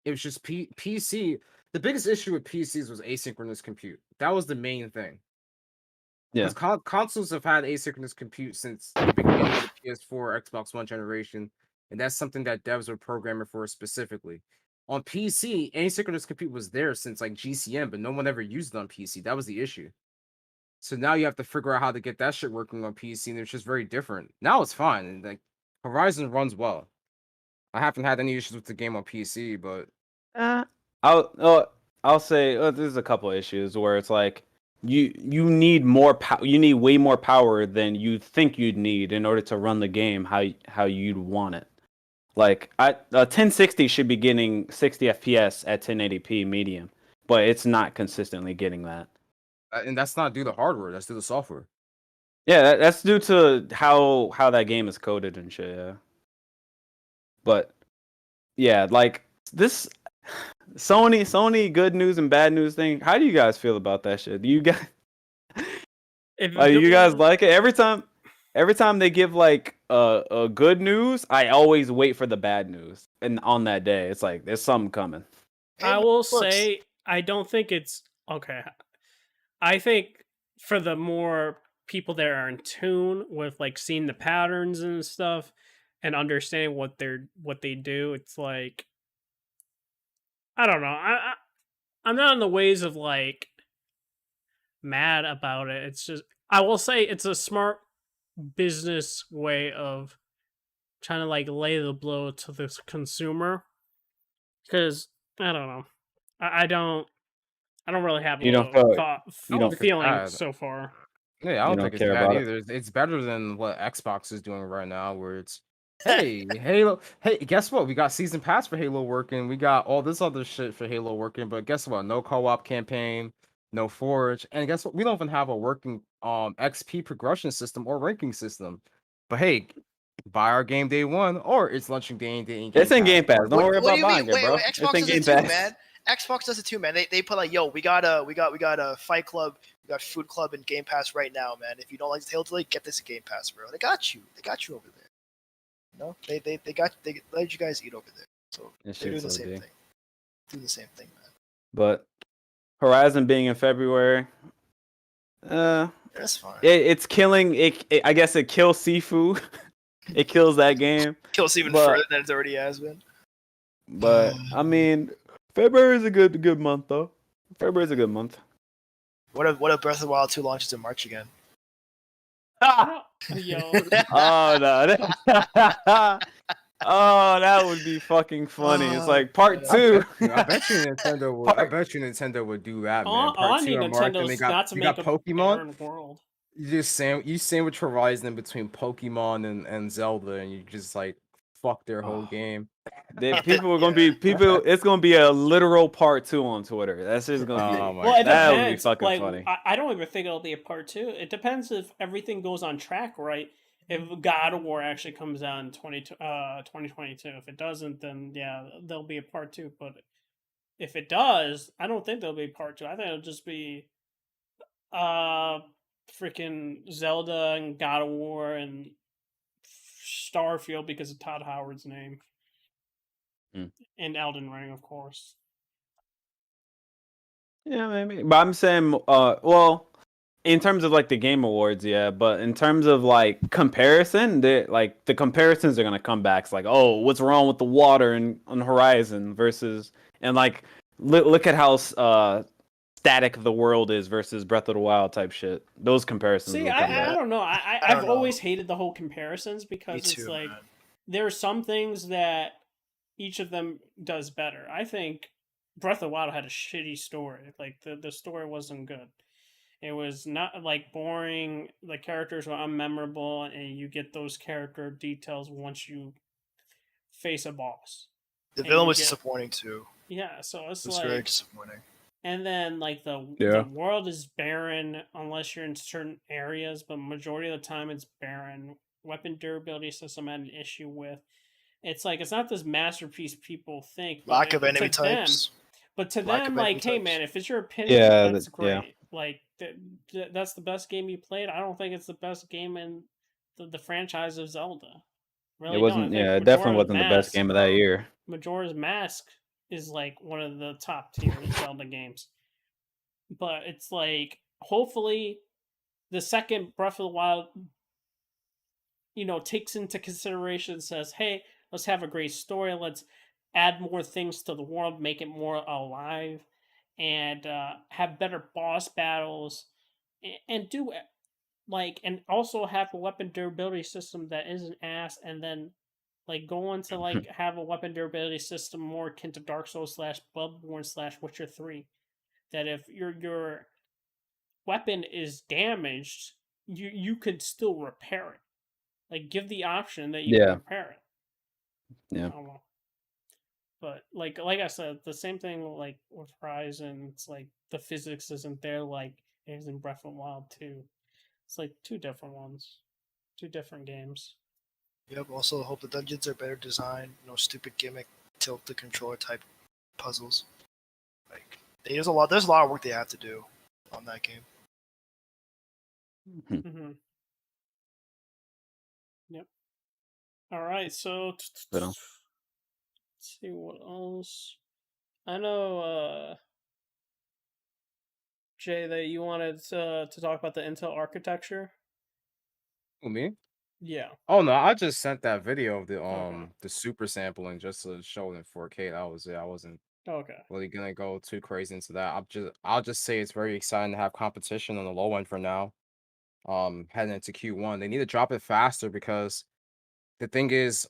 It was just PC. The biggest issue with PCs was asynchronous compute. That was the main thing. Yeah. Because consoles have had asynchronous compute since the beginning of the PS4, Xbox One generation, and that's something that devs were programming for specifically. On PC, asynchronous compute was there since like GCN, but no one ever used it on PC. That was the issue. So now you have to figure out how to get that shit working on PC, and it's just very different. Now it's fine, and like Horizon runs well. I haven't had any issues with the game on PC, but I'll say there's a couple issues where it's like you need more you need way more power than you think you'd need in order to run the game how you'd want it. Like 1060 should be getting 60 FPS at 1080p medium, but it's not consistently getting that. and that's not due to hardware, that's due to software. Yeah, that's due to how that game is coded and shit. Yeah. But yeah, like this Sony good news and bad news thing. How do you guys feel about that shit? Do you guys you guys like it? Every time they give like a good news, I always wait for the bad news. And on that day, it's like there's something coming. I will say I don't think it's okay. I think for the more people that are in tune with like seeing the patterns and stuff and understanding what they do, it's like I don't know. I'm not in the ways of like mad about it. It's just I will say it's a smart business way of trying to like lay the blow to the consumer because I don't know. I don't really have You don't feel feeling so far. Yeah, I You don't don't think it's care bad about it? either. It's better than what Xbox is doing right now, where it's hey, Halo. Hey, guess what? We got season pass for Halo working. We got all this other shit for Halo working. But guess what? No co-op campaign, no Forge, and guess what? We don't even have a working XP progression system or ranking system. But hey, buy our game day one, or it's launching day in day in. It's in Game Pass. Don't worry What about do you buying mean? it, bro. Wait, It's Xbox in does Game it too, Pass. man. Xbox does it too, man. They put like, yo, we got a Fight Club, we got Food Club and Game Pass right now, man. If you don't like Halo Delay, get this Game Pass, bro. They got you over there. No, they let you guys eat over there. So they're doing the same thing. Do the same thing, man. But Horizon being in February, That's fine. it's killing it. I guess it kills Sifu. It kills that game. Kills even further than it already has been. But I mean, February is a good month though. February is a good month. What if Breath of the Wild 2 launches in March again? Yo. Oh no! Oh, that would be fucking funny. It's like part 2. I bet you Nintendo would do that, man. All I Part need 2 on March, and Nintendo's not to you make got a Pokemon. barren world. You sandwich Horizon between Pokemon and Zelda, and you just like fuck their whole Oh. game. People are gonna be people. It's gonna be a literal part 2 on Twitter. That's just gonna be. Oh my Well, it That would be depends. fucking Like, funny. I don't even think it'll be a part 2. It depends if everything goes on track, right? If God of War actually comes out in 2022. If it doesn't, then yeah, there'll be a part 2. But if it does, I don't think there'll be a part 2. I think it'll just be uh freaking Zelda and God of War and Starfield because of Todd Howard's name. Hmm. And Elden Ring, of course. Yeah, maybe. But I'm saying, well, in terms of like the Game Awards, yeah. But in terms of like comparison, the comparisons are gonna come back. It's like, oh, what's wrong with the water and on Horizon versus and like look at how static the world is versus Breath of the Wild type shit. Those comparisons See, will come I back. don't know. I I've don't know. always hated the whole comparisons Me because it's too, like man. there are some things that each of them does better. I think Breath of the Wild had a shitty story. Like the story wasn't good. It was not like boring. The characters were unmemorable, and you get those character details once you face a boss. The And villain you was get disappointing too. yeah. So it's It was very like, disappointing. and then like the Yeah. world is barren unless you're in certain areas, but majority of the time it's barren. Weapon durability system I had an issue with. It's like it's not this masterpiece people think, but Lack of enemy to them, types. but to Lack them, of enemy like, hey types. man, if it's your opinion, Yeah, that's yeah. great. Like that's the best game you played. I don't think it's the best game in the franchise of Zelda. It Really don't. I wasn't. think Yeah, it definitely wasn't the best game of that No. year. Majora's Mask is like one of the top tier Zelda games. But it's like hopefully the second Breath of the Wild, takes into consideration, says, hey, let's have a great story, let's add more things to the world, make it more alive, and have better boss battles, and do like, and also have a weapon durability system that isn't ass, and then like go on to like have a weapon durability system more akin to Dark Souls slash Bloodborne slash Witcher 3. That if your weapon is damaged, you could still repair it. Like give the option that you can Yeah, repair it. yeah. I don't know. But like I said, the same thing like with Horizon, it's like the physics isn't there like it is in Breath of the Wild 2. It's like two different ones. Two different games. Yep. Also, hope the dungeons are better designed. No stupid gimmick, tilt the controller type puzzles. Like there's a lot. There's a lot of work they have to do on that game. Mm-hmm. Yep. All right, so But, let's see what else. I know, Jay, that you wanted to talk about the Intel architecture. Who, me? Yeah. Oh no, I just sent that video of Okay. the super sampling just to show it in 4K. That was it. I wasn't Okay. really gonna go too crazy into that. I'll just say it's very exciting to have competition on the low end for now. Heading into Q1. They need to drop it faster because the thing is,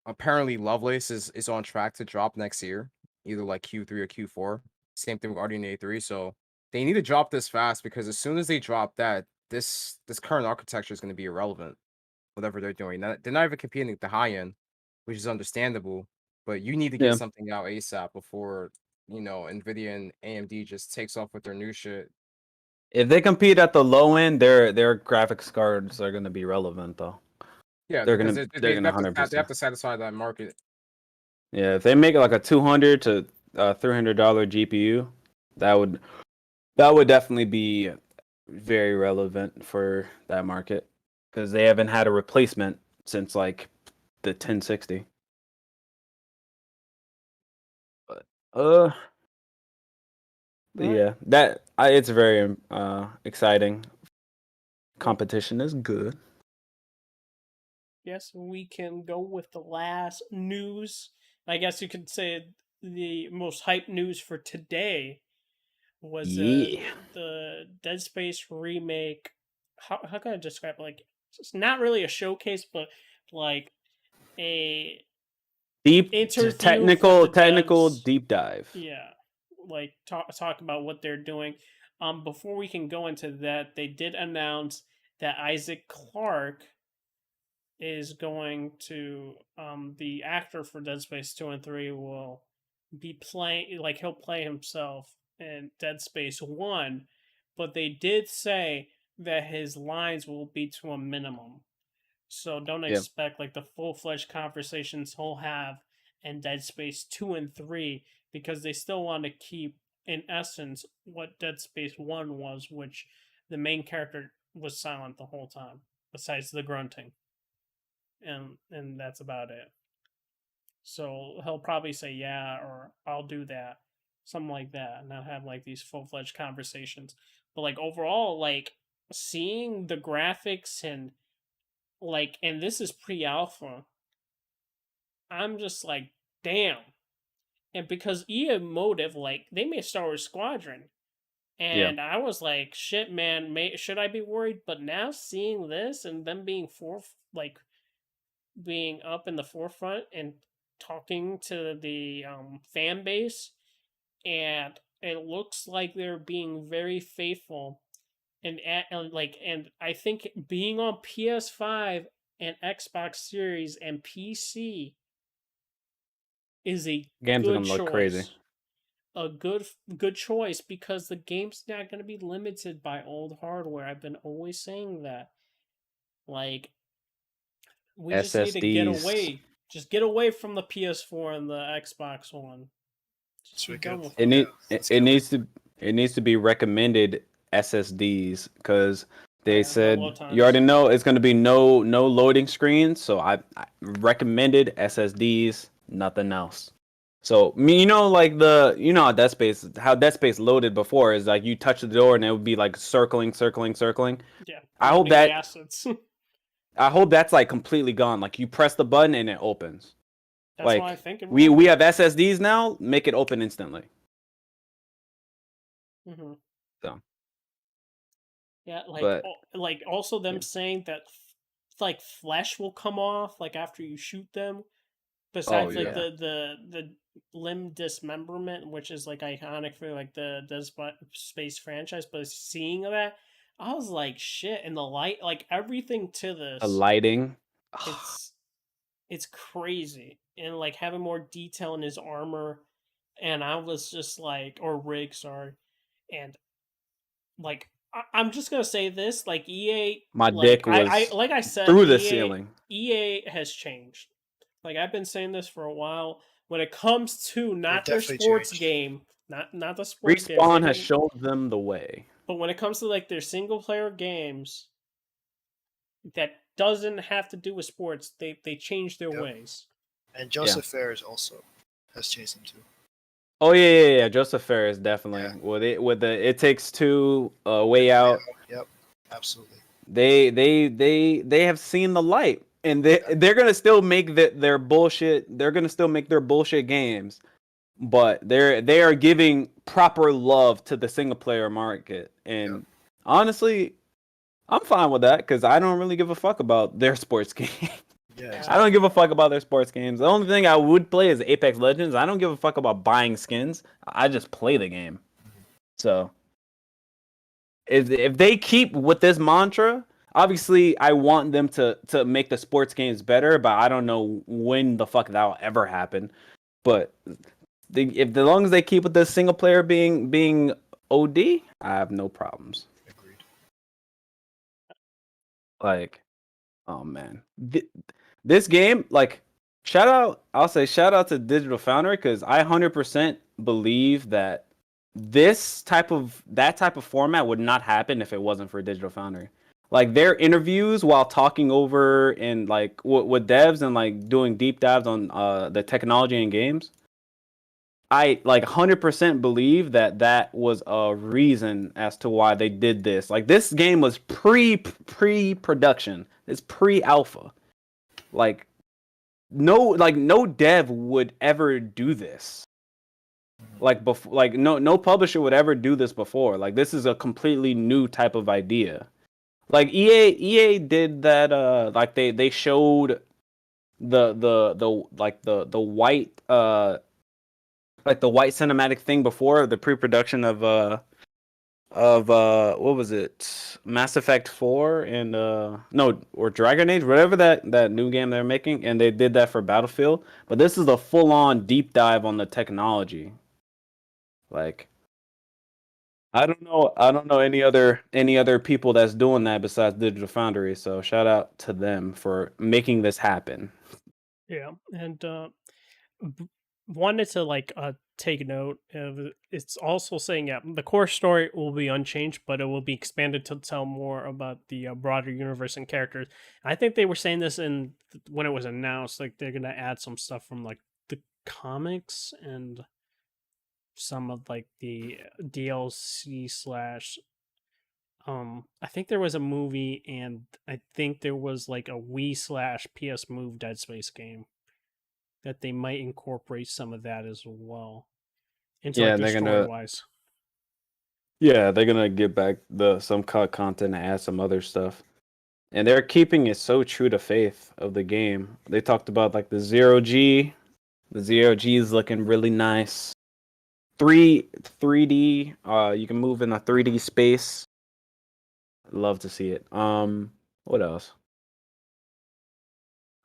apparently Lovelace is on track to drop next year, either like Q3 or Q4. Same thing with Guardian A3. So they need to drop this fast because as soon as they drop that, this current architecture is going to be irrelevant. Whatever they're doing, they're not even competing at the high end, which is understandable. But you need to get yeah. something out ASAP before Nvidia and AMD just takes off with their new shit. If they compete at the low end, their graphics cards are gonna be relevant though. Yeah, They're because gonna they, they're they gonna have to hundred they have percent. to satisfy that market. Yeah, if they make it like a $200 to $300 GPU, that would definitely be very relevant for that market because they haven't had a replacement since like the 1060. But All right. yeah, it's very exciting. Competition is good. Yes, we can go with the last news. I guess you could say the most hype news for today was Yeah. the Dead Space remake. How can I describe it? Like it's not really a showcase, but like a Deep interview for technical the technical devs. deep dive. Yeah, like talk about what they're doing. Before we can go into that, they did announce that Isaac Clarke is going to the actor for Dead Space 2 and 3 will be playing, like he'll play himself in Dead Space 1, but they did say that his lines will be to a minimum. So don't Yeah. expect like the full-fledged conversations he'll have in Dead Space 2 and 3 because they still want to keep in essence what Dead Space 1 was, which the main character was silent the whole time besides the grunting. And that's about it. So he'll probably say yeah or I'll do that, something like that, and not have like these full fledged conversations. But like overall, like seeing the graphics and like, and this is pre alpha, I'm just like, damn. And because EA Motive, like they made Star Wars Squadron, Yeah. and I was like, shit, man, should I be worried? But now seeing this and them being being up in the forefront and talking to the fan base, and it looks like they're being very faithful and I think being on PS5 and Xbox Series and PC is a Games are good gonna look crazy. choice. A good choice because the game's not going to be limited by old hardware. I've been always saying that. Like we just need to get SSDs. away. Just get away from the PS4 and the Xbox One. Just be done with It it. it needs to be recommended SSDs because they Yeah, said no load you already times. know it's gonna be no loading screens. So I recommended SSDs, nothing else. So you know like how Dead Space loaded before is like you touch the door and it would be like circling. Yeah, I hope loading the that assets. I hope that's like completely gone. Like you press the button and it opens. That's what I Like think it we will. we have SSDs now, make it open instantly. Mm-hmm. So, Yeah, but like also them yeah. saying that like flesh will come off like after you shoot them. Oh Besides like yeah. the limb dismemberment, which is like iconic for like the Dead Space franchise, but seeing that, I was like, shit. And the light, like everything to The this, lighting. it's it's crazy. And like having more detail in his armor, and I was just like, or rig, sorry, and like I'm just gonna say this, like EA, My like dick was like I said, through the ceiling. EA has changed. Like I've been saying this for a while. When it comes to They not their definitely sports changed. game, not the sports games, Respawn has shown them the way. but when it comes to like their single player games that doesn't have to do with sports, they change their Yep. ways. And Joseph Fares also has changed them too. Oh yeah. Joseph Ferris definitely. Yeah. With the It Takes Two, Way Out. Yep, absolutely. They have seen the light, and they're gonna still make their bullshit. They're gonna still make their bullshit games, but they are giving proper love to the single player market. And honestly, I'm fine with that because I don't really give a fuck about their sports game. Yeah, I exactly. don't give a fuck about their sports games. The only thing I would play is Apex Legends. I don't give a fuck about buying skins. I just play the game. So if they keep with this mantra, obviously I want them to make the sports games better, but I don't know when the fuck that'll ever happen. But as long as they keep with the single player being OD, I have no problems. Agreed. Like, oh man, this game, like, I'll say shout out to Digital Foundry because I 100% believe that that type of format would not happen if it wasn't for Digital Foundry. Like their interviews while talking over and like with devs and like doing deep dives on the technology and games. I like 100% believe that was a reason as to why they did this. Like this game was pre-production. It's pre-alpha. Like no dev would ever do this. Like before, like no publisher would ever do this before. Like this is a completely new type of idea. Like EA did that like they showed the white like the white cinematic thing before the pre-production of of what was it? Mass Effect 4 and no, or Dragon Age, whatever that new game they're making, and they did that for Battlefield. But this is a full-on deep dive on the technology. Like I don't know any other people that's doing that besides Digital Foundry, so shout out to them for making this happen. Yeah, and b- wanted to like take note of it's also saying the core story will be unchanged, but it will be expanded to tell more about the broader universe and characters. I think they were saying this in when it was announced, like they're gonna add some stuff from like the comics and some of like the DLC slash I think there was a movie, and I think there was like a Wii slash PS Move Dead Space game that they might incorporate some of that as well into like Yeah, their they're story gonna wise. yeah, they're gonna get back some content and add some other stuff. And they're keeping it so true to faith of the game. They talked about like the zero G. The zero G is looking really nice. 3D. You can move in a 3D space. Love to see it. What else?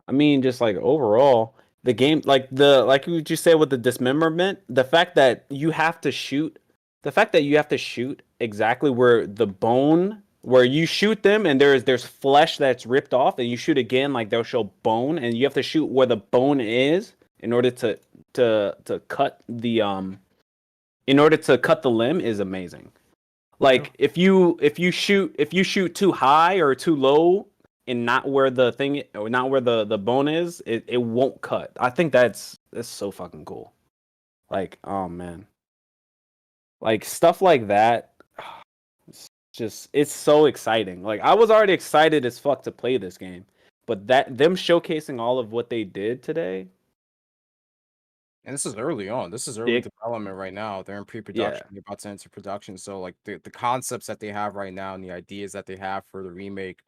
I mean, just like overall, the game, like you just said with the dismemberment, the fact that you have to shoot exactly where the bone, where you shoot them, and there's flesh that's ripped off, and you shoot again, like they'll show bone, and you have to shoot where the bone is in order to cut the limb is amazing. Yeah. Like if you shoot too high or too low and not where the thing or not where the bone is, it won't cut. I think that's so fucking cool. Like, oh man. Like stuff like that, it's so exciting. Like I was already excited as fuck to play this game. But that them showcasing all of what they did today, And this is early on. This is early dick, development right now. They're in yeah. pre-production. They're about to enter production. So like the concepts that they have right now and the ideas that they have for the remake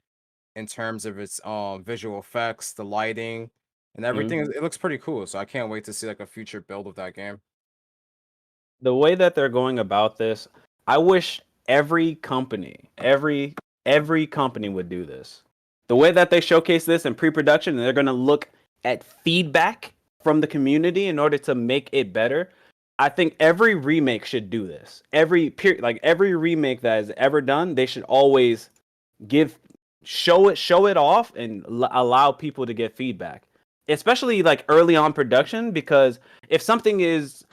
in terms of its visual effects, the lighting, and everything, Mhm. it looks pretty cool. So I can't wait to see like a future build of that game. The way that they're going about this, I wish every company would do this. The way that they showcase this in pre-production, and they're going to look at feedback from the community in order to make it better. I think every remake should do this. Every remake that is ever done, they should always give show it off and allow people to get feedback, especially like early on production, because if something is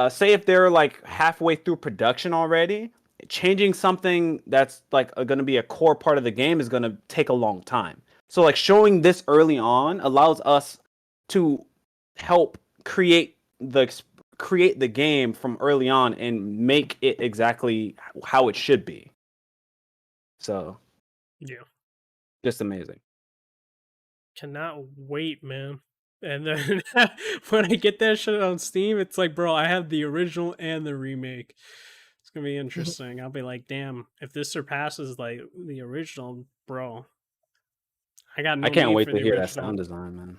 say if they're like halfway through production already, changing something that's like going to be a core part of the game is going to take a long time. So like showing this early on allows us to help create the game from early on and make it exactly how it should be. So Yeah. just amazing. Cannot wait, man. And then when I get that shit on Steam, it's like, bro, I have the original and the remake. It's gonna be interesting. I'll be like, damn, if this surpasses like the original, bro, I got I no can't need wait for to the hear that original. sound design, man.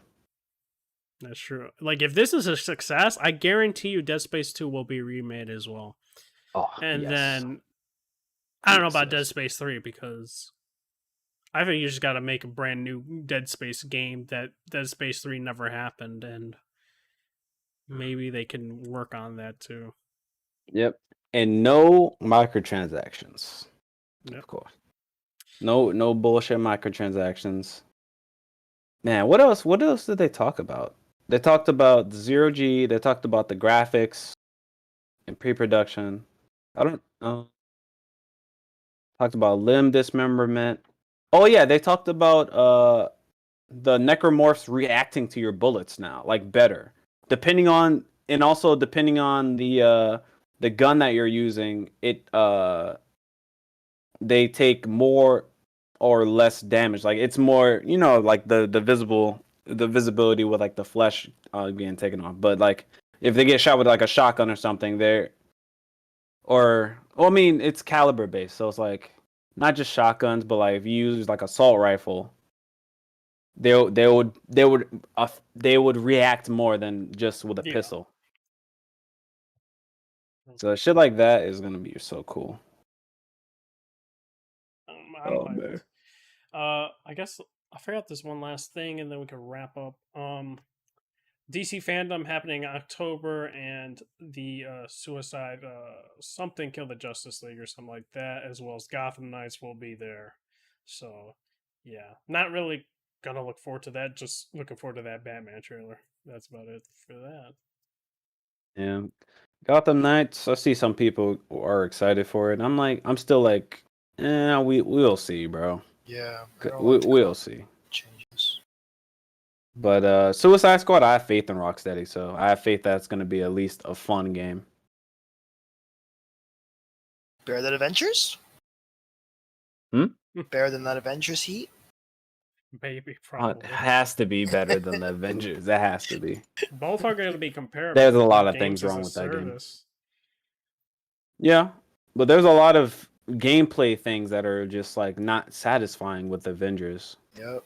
That's true. Like if this is a success, I guarantee you Dead Space 2 will be remade as well. Oh And yes, then I don't know about Dead yes. Space 3 because I think you just got to make a brand new Dead Space game that Dead Space 3 never happened, and maybe they can work on that too. Yep. And no microtransactions, Yep. of course. No bullshit microtransactions. Man, what else? What else did they talk about? They talked about zero G. They talked about the graphics and pre-production. I don't know. Talked about limb dismemberment. Oh yeah, they talked about the necromorphs reacting to your bullets now, like better, depending on and also depending on the gun that you're using. They take more or less damage. Like it's more, like the visibility with like the flesh being taken off. But like if they get shot with like a shotgun or something, I mean, it's caliber based, so it's like not just shotguns, but like if you use like assault rifle, they would react more than just with a Yeah. pistol. So shit like that is gonna be so cool. I'm Oh, hyped. man. I guess I forgot this one last thing, and then we can wrap up. DC fandom happening in October, and the Suicide something kill the Justice League or something like that, as well as Gotham Knights will be there. So, yeah, not really gonna look forward to that. Just looking forward to that Batman trailer. That's about it for that. Yeah. Gotham Knights, I see some people are excited for it. I'm still like, we'll see, bro. Yeah, I don't like the We'll see. changes. But Suicide Squad, I have faith in Rocksteady, so I have faith that's gonna be at least a fun game. Better than Avengers? Hmm? Better than that Avengers heat? Maybe It probably has to be better than the Avengers. That has to be. both are going to be comparable. There's a They're lot of games things as wrong a with that game. service. Yeah, but there's a lot of gameplay things that are just like not satisfying with Avengers. Yep.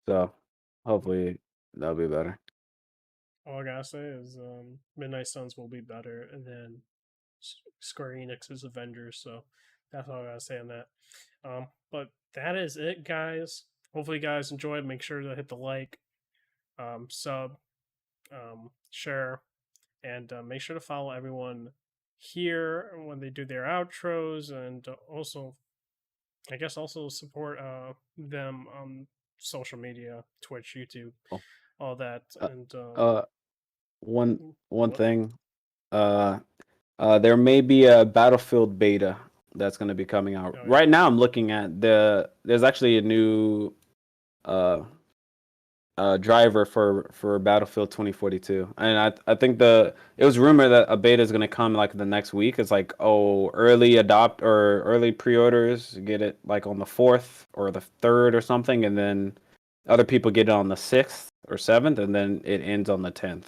So hopefully that'll be better. All I gotta say is Midnight Suns will be better than Square Enix's Avengers. So that's all I gotta say on that. But that is it, guys. Hopefully, you guys enjoyed. Make sure to hit the like, sub, share, and make sure to follow everyone here when they do their outros, and also, I guess, also support them on social media, Twitch, YouTube, Oh. all that, Uh, and One what? thing. There may be a Battlefield beta that's going to be coming out. Oh, yeah. Right now, I'm looking at there's actually a new uh driver for Battlefield 2042, and I think it was rumored that a beta is going to come like the next week. It's like, oh, early pre-orders get it like on the 4th or the 3rd or something, and then other people get it on the 6th or 7th, and then it ends on the 10th.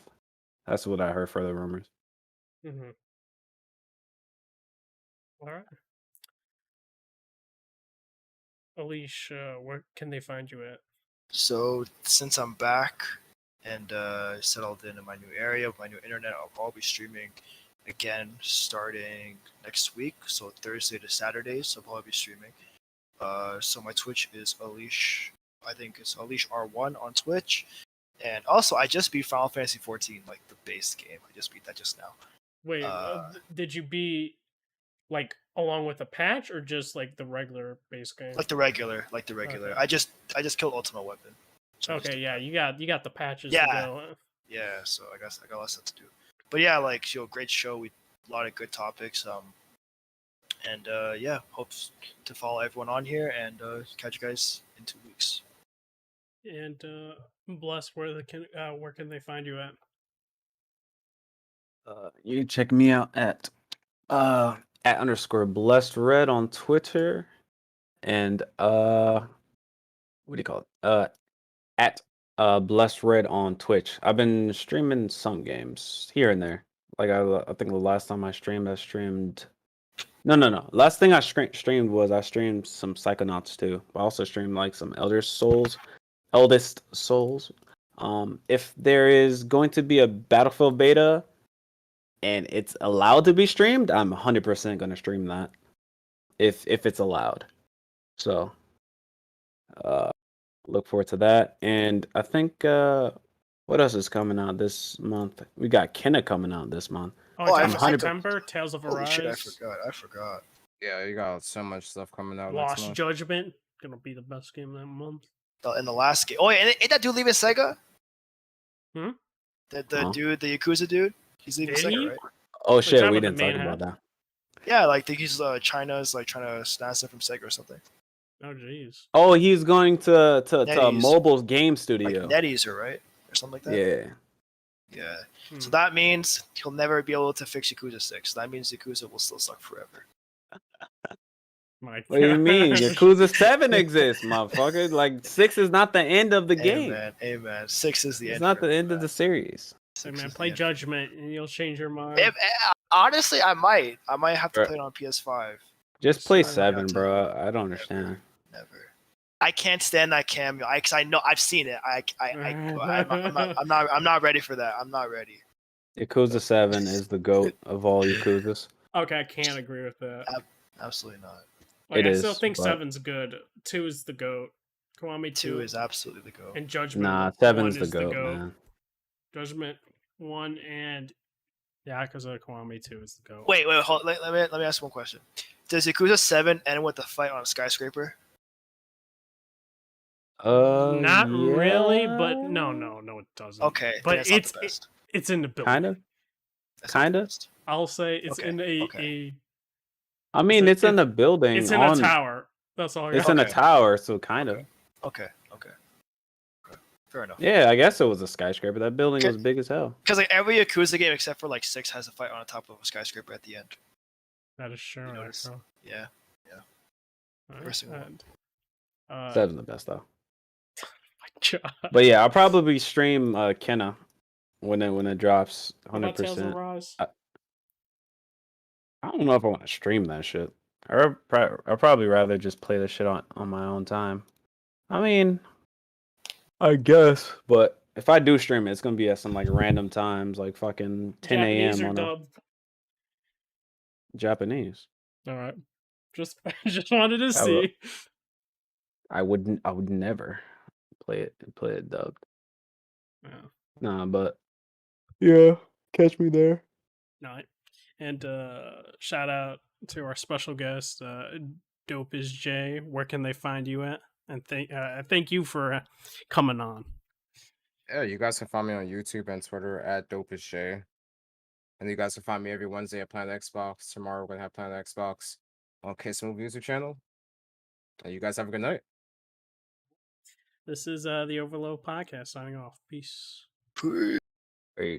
That's what I heard for the rumors. Mm-hmm. All right. Alicia, where can they find you at? So since I'm back and settled in my new area, my new internet, I'll be streaming again starting next week. So Thursday to Saturdays, so I'll probably be streaming. So my Twitch is Alish. I think it's Alish R1 on Twitch. And also, I just beat Final Fantasy 14, like the base game. I just beat that just now. Wait, did you beat like along with the patch or just like the regular base game? Like the regular. Okay. I just killed Ultimate Weapon. So Okay, yeah, you got the patches Yeah. to go. Yeah, so I guess I got less stuff to do. But yeah, like great show. A lot of good topics. And yeah, hopes to follow everyone on here and catch you guys in 2 weeks. And Bless, where can they find you at? You can check me out at @_blessed_red on Twitter, and what do you call it? At blessed red on Twitch. I've been streaming some games here and there. Like I think the last time I streamed. No. Last thing I streamed was I streamed some Psychonauts 2. I also streamed like some Eldest Souls. If there is going to be a Battlefield beta and it's allowed to be streamed, I'm 100% going to stream that. If it's allowed. So look forward to that. And I think what else is coming out this month? We got Kenna coming out this month. Oh, I it's forgot. September, Tales of Arise. Holy shit, I forgot. Yeah, you got so much stuff coming out. next Lost month. Judgment, gonna be the best game that month. In the last game. Oh, yeah, ain't that dude leaving Sega? Hmm? The dude, the Yakuza dude? He's leaving Did Sega, he? right? Oh shit, talking we about didn't the talk Manhattan? about that. Yeah, like I think he's China's like trying to snatch it from Sega or something. Oh jeez. Oh, he's going to NetEase. mobile game Like studio. NetEaser, right? Or something like that? Yeah. Yeah. Hmm. So that means he'll never be able to fix Yakuza 6. That means Yakuza will still suck forever. My What do you mean? gosh. Yakuza 7 exists, motherfucker. Like 6 is not the end of the game. Amen. 6 is the It's end. not for the me, end of man. the series. Hey 6 man, is the play end. Judgment and you'll change your mind. Honestly, I might have to Right. play it on PS5. Just play So, 7, yeah, bro. I don't understand. Never. I can't stand that cameo. Cause I know I've seen it. I'm not ready for that. I'm not ready. Yakuza 7 is the GOAT of all Yakuzas. Okay, I can't agree with that. Absolutely not. Like It I still is, think but 7's good. 2 is the goat. Kiwami 2 2 is absolutely the goat. and Judgment nah, 1 7's the is the goat, goat. man. Judgment 1 and Yakuza Kiwami 2 is the goat. Wait, hold, let me ask one question. Does Yakuza 7 end with the fight on a skyscraper? Not really, Yeah. but no, it doesn't. Okay, then But it's not the best. it's in the building. Kind of. That's not the Kinda. best. I'll say it's Okay, in okay. I mean, it's in a a building. it's in a tower. That's all. I It's got. in a Okay. tower, so kind of. Okay. Fair enough. Yeah, I guess it was a skyscraper. That building Okay. was big as hell. Because like every Yakuza game except for like 6 has a fight on the top of a skyscraper at the end. That is true. You notice? actually. Yeah. Alright, Every single one. and, 7's the best though. my God. But yeah, I'll probably stream Kenna when it drops. What about Tales of 100%. Rise? I don't know if I want to stream that shit. I'd probably rather just play the shit on my own time. I mean, I guess, but if I do stream it, it's gonna be at some like random times, like fucking 10 Japanese a.m. or on dubbed? Japanese. All right, just wanted to I see. I would never play it dubbed. Yeah. Nah, but yeah, catch me there. Night. And shout out to our special guest, Dope is Jay. Where can they find you at? And thank you for coming on. Yeah, you guys can find me on YouTube and Twitter at DopeIsJ. And you guys can find me every Wednesday at Planet Xbox. Tomorrow we're gonna have Planet Xbox on Kiss Move YouTube channel. And you guys have a good night. This is the Overload Podcast signing off. Peace. Peace.